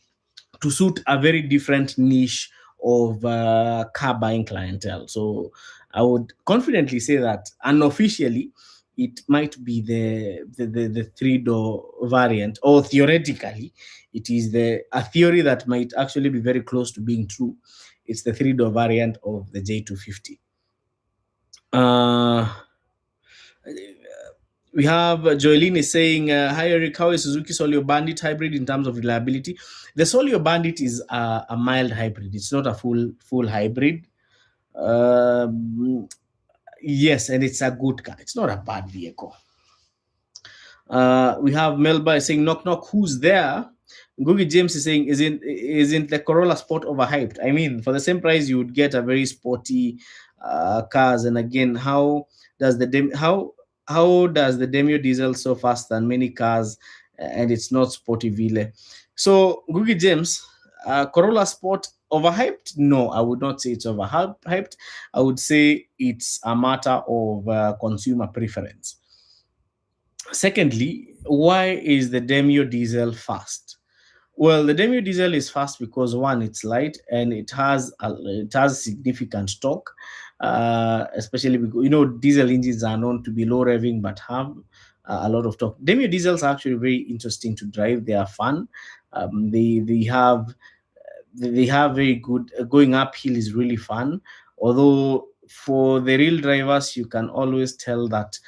[SPEAKER 1] suit a very different niche of car buying clientele. So I would confidently say that unofficially, it might be the three-door variant, or theoretically, it is a theory that might actually be very close to being true. It's the three-door variant of the J250. We have Joelene is saying, hi Eric, how is Suzuki Solio Bandit hybrid in terms of reliability? The Solio Bandit is a mild hybrid. It's not a full hybrid. Yes, and it's a good car. It's not a bad vehicle. We have Melba saying, knock knock, who's there? Googie James is saying, isn't the Corolla Sport overhyped? I mean, for the same price, you would get a very sporty cars. And again, how does the Demio diesel so fast than many cars, and it's not sporty Ville? So Googie James, Corolla Sport overhyped? No, I would not say it's overhyped. I would say it's a matter of consumer preference. Secondly, why is the Demio diesel fast? Well, the Demio diesel is fast because, one, it's light and it has significant torque, especially because diesel engines are known to be low revving but have a lot of torque. Demio diesels are actually very interesting to drive. They are fun. They have very good going uphill is really fun. Although for the real drivers, you can always tell that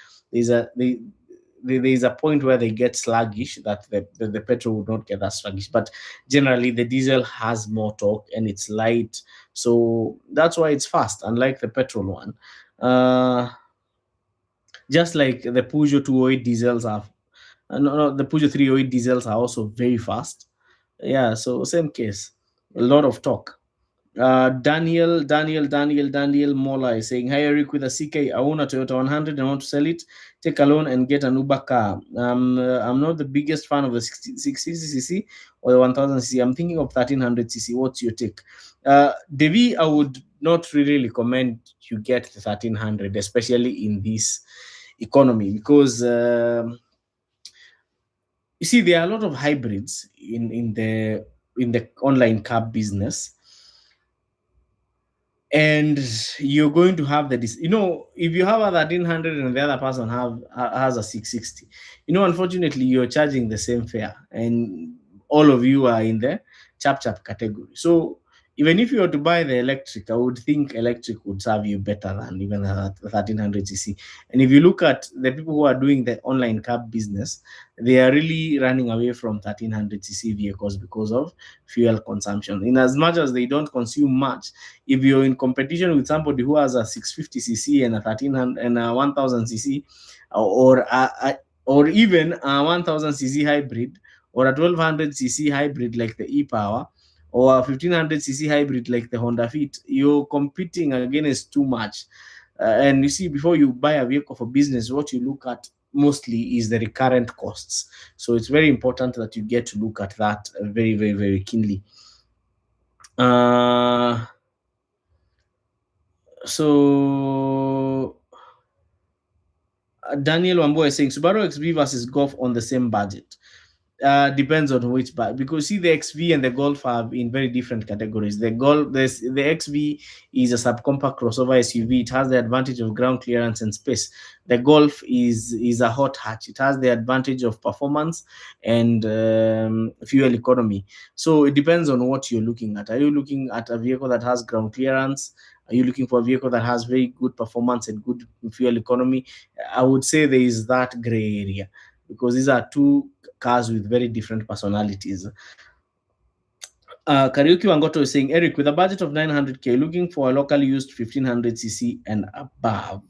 [SPEAKER 1] there is a point where they get sluggish, that the petrol would not get that sluggish. But generally, the diesel has more torque and it's light, so that's why it's fast, unlike the petrol one. Just like the Peugeot 208 diesels are, no, the Peugeot 308 diesels are also very fast. Yeah, so same case, a lot of torque. Daniel Mola is saying, hi Eric, with a CK, I own a Toyota 100 and want to sell it, take a loan and get an Uber car. I'm not the biggest fan of the 660cc or the 1000cc. I'm thinking of 1300cc. What's your take? Devi, I would not really recommend you get the 1300, especially in this economy, because you see, there are a lot of hybrids in the online car business. and you're going to have if you have a 1300 and the other person has a 660, unfortunately you're charging the same fare, and all of you are in the chap category. So even if you were to buy the electric, I would think electric would serve you better than even the 1300cc. And if you look at the people who are doing the online cab business, they are really running away from 1300cc vehicles because of fuel consumption. In as much as they don't consume much, if you're in competition with somebody who has a 650cc and a 1300 and a 1000cc, or even a 1000cc hybrid, or a 1200cc hybrid like the e-power, or a 1500cc hybrid like the Honda Fit, you're competing against too much. And you see, before you buy a vehicle for business, what you look at mostly is the recurrent costs. So it's very important that you get to look at that very, very, very keenly. So Daniel Wambo is saying Subaru XV versus Golf on the same budget. Depends on which bike, because see, the XV and the Golf are in very different categories. The XV is a subcompact crossover SUV. It has the advantage of ground clearance and space. The Golf is a hot hatch. It has the advantage of performance and fuel economy. So it depends on what you're looking at. Are you looking at a vehicle that has ground clearance? Are you looking for a vehicle that has very good performance and good fuel economy? I would say there is that gray area, because these are two cars with very different personalities. Kariuki Wangoto is saying, Eric, with a budget of 900k, looking for a locally used 1500cc and above.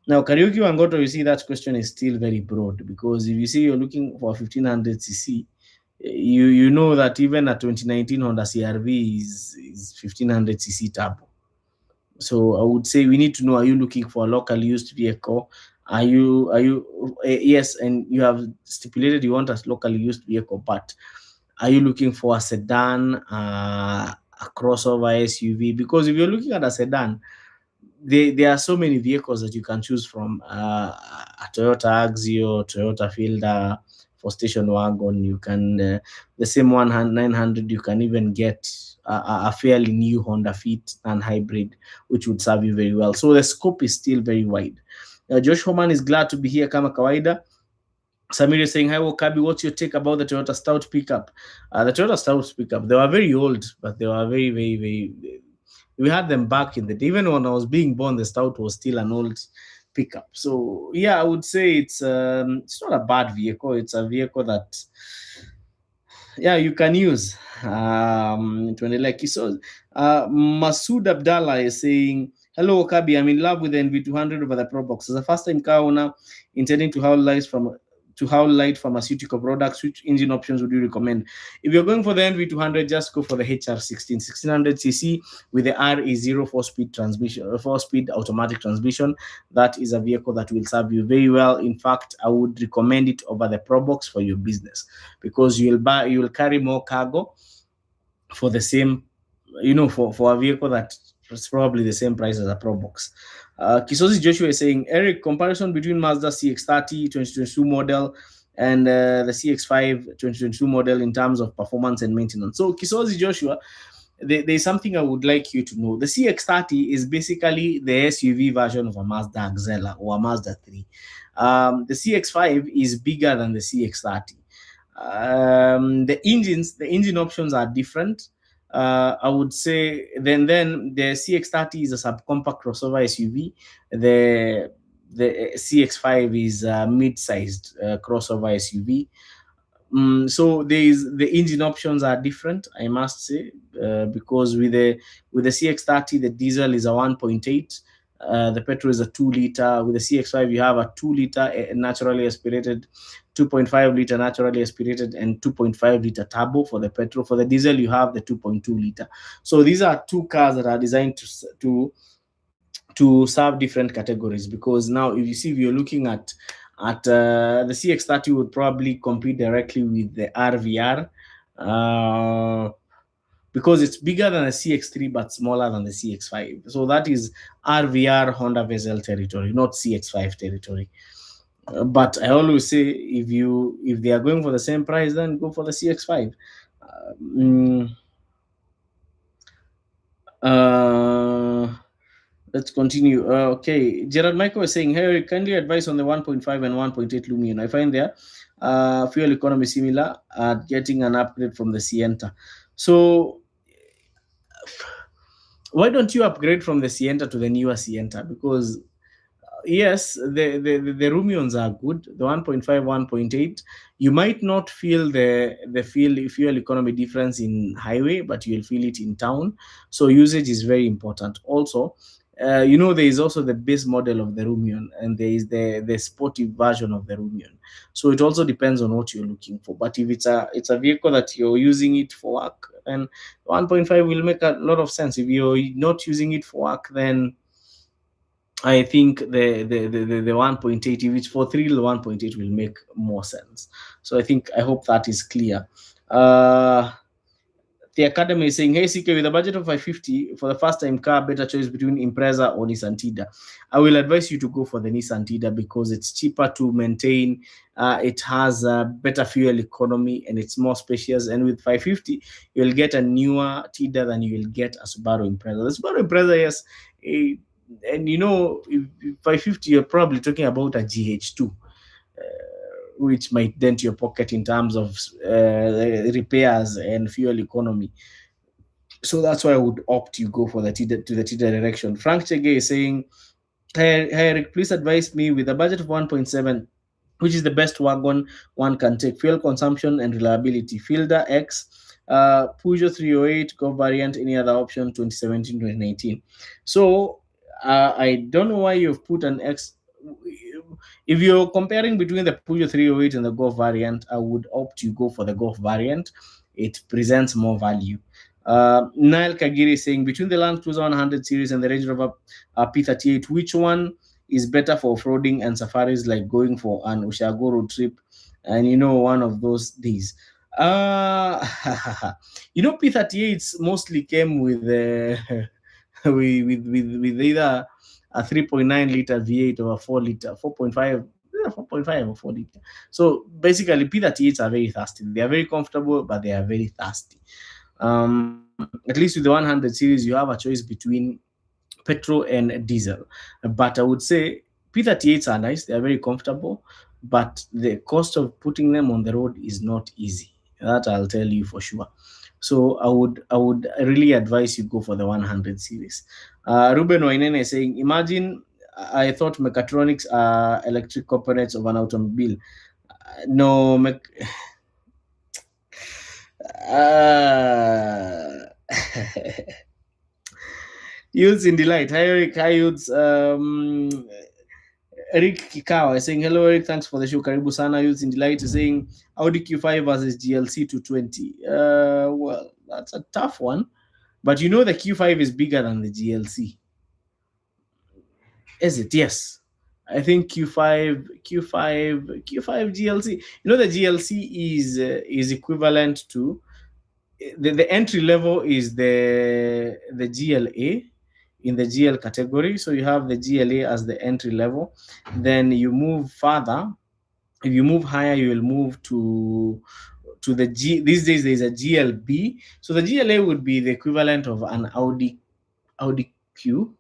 [SPEAKER 1] Now, Kariuki Wangoto, you see that question is still very broad, because if you say you're looking for a 1500cc, you know that even a 2019 Honda CRV is 1500cc turbo. So I would say we need to know, are you looking for a local used vehicle? Are you yes, and you have stipulated you want a locally used vehicle, but are you looking for a sedan, a crossover SUV? Because if you're looking at a sedan, there are so many vehicles that you can choose from. A Toyota Axio, Toyota Fielder, for station wagon. You can the same 900. You can even get a fairly new Honda Fit and hybrid, which would serve you very well. So the scope is still very wide. Josh Homan is glad to be here, kama kawaida. Samir is saying, hi, Wakabi, what's your take about the Toyota Stout pickup? The Toyota Stout pickup, they were very old, but they were very, very, very. We had them back in the day. Even when I was being born, the Stout was still an old pickup. So yeah, I would say it's not a bad vehicle. It's a vehicle that you can use. So Masood Abdallah is saying, hello Okabi, I'm in love with the NV200 over the Pro Box. As a first-time car owner intending to haul light pharmaceutical products, which engine options would you recommend? If you're going for the NV200, just go for the HR16 1600cc with the RE0 4-speed automatic transmission. That is a vehicle that will serve you very well. In fact, I would recommend it over the Pro Box for your business, because you will carry more cargo for the same, for a vehicle that is probably the same price as a Pro Box. Kisozi Joshua is saying, Eric, comparison between Mazda CX-30 2022 model and the CX-5 2022 model in terms of performance and maintenance. So Kisozi Joshua, there's something I would like you to know. The CX-30 is basically the SUV version of a Mazda Axela or a Mazda 3. The CX-5 is bigger than the CX-30. The engine options are different. I would say then the CX-30 is a subcompact crossover SUV. The CX-5 is a mid-sized crossover SUV. So the engine options are different, I must say, because with the CX-30, the diesel is a 1.8. The petrol is a 2-liter. With the CX-5, you have a 2-liter naturally aspirated, 2.5-liter naturally aspirated, and 2.5-liter turbo for the petrol. For the diesel, you have the 2.2-liter. So these are two cars that are designed to serve different categories. Because now, if you're looking at the CX-30 would probably compete directly with the RVR, because it's bigger than the CX-3 but smaller than the CX-5. So that is RVR Honda Vezel territory, not CX-5 territory. But I always say, if they are going for the same price, then go for the CX-5. Let's continue. Okay, Gerard Michael is saying, "Hey, kindly advice on the 1.5 and 1.8 Lumion. I find their fuel economy similar at getting an upgrade from the Sienta. So why don't you upgrade from the Sienta to the newer Sienta? Because yes, the Rumions are good. The 1.5, 1.8. You might not feel the fuel economy difference in highway, but you'll feel it in town. So usage is very important. Also, there is also the base model of the Rumion, and there is the sporty version of the Rumion. So it also depends on what you're looking for. But if it's a vehicle that you're using it for work, then 1.5 will make a lot of sense. If you're not using it for work, then I think the 1.8, if it's for thrill, the 1.8 will make more sense. So I hope that is clear. Uh, the Academy is saying, "Hey CK, with a budget of 550 for the first time car, better choice between Impreza or Nissan Tida. I will advise you to go for the Nissan Tida because it's cheaper to maintain. It has a better fuel economy and it's more spacious. And with 550, you'll get a newer Tida than you will get a Subaru Impreza. The Subaru Impreza, yes, eh, and if 550, you're probably talking about a GH2, which might dent your pocket in terms of repairs and fuel economy. So that's why I would opt you go for the Tida direction." Frank Chege is saying, "Hey Eric, please advise me with a budget of 1.7, which is the best wagon one can take. Fuel consumption and reliability. Fielder X, Peugeot 308, Go variant, any other option, 2017, 2019. So I don't know why you've put an X. If you're comparing between the Peugeot 308 and the Golf variant, I would opt you go for the Golf variant. It presents more value." Niall Kagiri is saying, "Between the Land Cruiser 100 series and the Range Rover P38, which one is better for off-roading and safaris, like going for an Ushago road trip and one of those days?" Uh P38s mostly came with with either a 3.9 liter V8 or a 4 liter 4.5, 4.5 or 4 liter. So basically P38s are very thirsty. They are very comfortable, but they are very thirsty. At least with the 100 series, you have a choice between petrol and diesel. But I would say P38s are nice, they are very comfortable, but the cost of putting them on the road is not easy. That I'll tell you for sure. So I would really advise you go for the 100 series. Ruben Wainene is saying, "Imagine I thought mechatronics are electric components of an automobile. No, uh, Youths in Delight. Hi, Eric. Hi, Youths. Eric Kikawa is saying, "Hello, Eric. Thanks for the show. Karibu Sana." Youths in Delight is saying, "Audi Q5 versus GLC 220. Well, that's a tough one. But the Q5 is bigger than the GLC. Is it? Yes. I think Q5 GLC. The GLC is equivalent to the entry level is the GLA in the GL category. So you have the GLA as the entry level. Then you move further. If you move higher, you will move to the G. These days there is a GLB. So the GLA would be the equivalent of an Audi Q.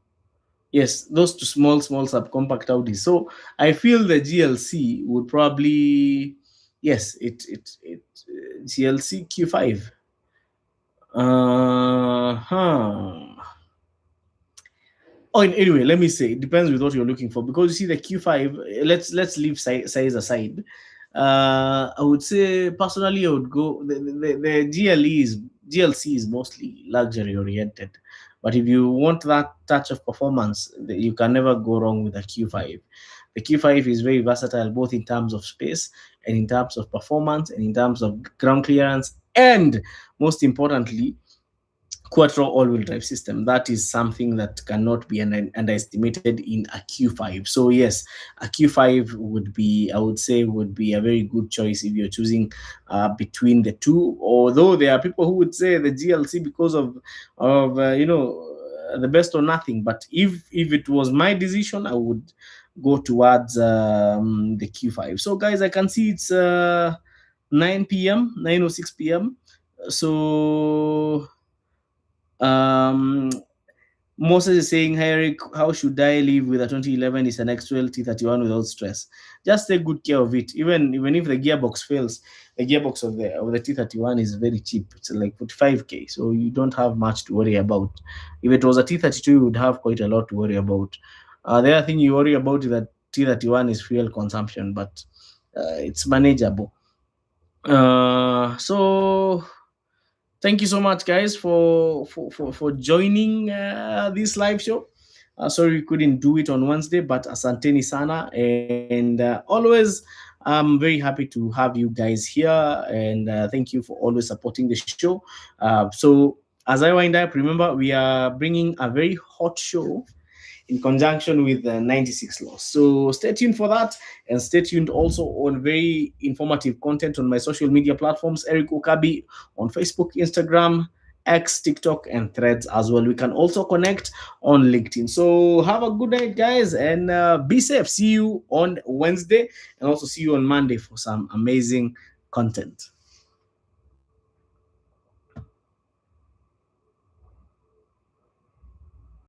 [SPEAKER 1] Yes, those two small subcompact Audis. So I feel the GLC would probably, yes, it GLC Q5. Uh-huh. Oh, anyway, let me say it depends with what you're looking for, because you see the Q5. Let's leave size aside. I would say personally, I would go the GLC is mostly luxury oriented, but if you want that touch of performance, you can never go wrong with a Q5. The Q5 is very versatile, both in terms of space and in terms of performance and in terms of ground clearance, and most importantly, quattro all-wheel drive system. That is something that cannot be underestimated in a Q5. So yes, a Q5 I would say, would be a very good choice if you're choosing between the two. Although there are people who would say the GLC because of the best or nothing. But if it was my decision, I would go towards the Q5. So guys, I can see it's 9 p.m., 9:06 p.m. So um Moses is saying, "Hey Eric, how should I live with a 2011 is an X12 T31 without stress? Just take good care of it. Even if the gearbox fails, the gearbox of the T31 is very cheap. It's like 45k, so you don't have much to worry about. If it was a T32, you would have quite a lot to worry about. The other thing you worry about is that T31 is fuel consumption, but it's manageable. So thank you so much, guys, for joining this live show. Sorry we couldn't do it on Wednesday, but asanteni sana, and always I'm very happy to have you guys here, and thank you for always supporting the show. So as I wind up, remember we are bringing a very hot show in conjunction with the 96 laws. So stay tuned for that, and stay tuned also on very informative content on my social media platforms, Eric Okabi on Facebook, Instagram, X, TikTok, and Threads as well. We can also connect on LinkedIn. So have a good night, guys, and be safe. See you on Wednesday, and also see you on Monday for some amazing content.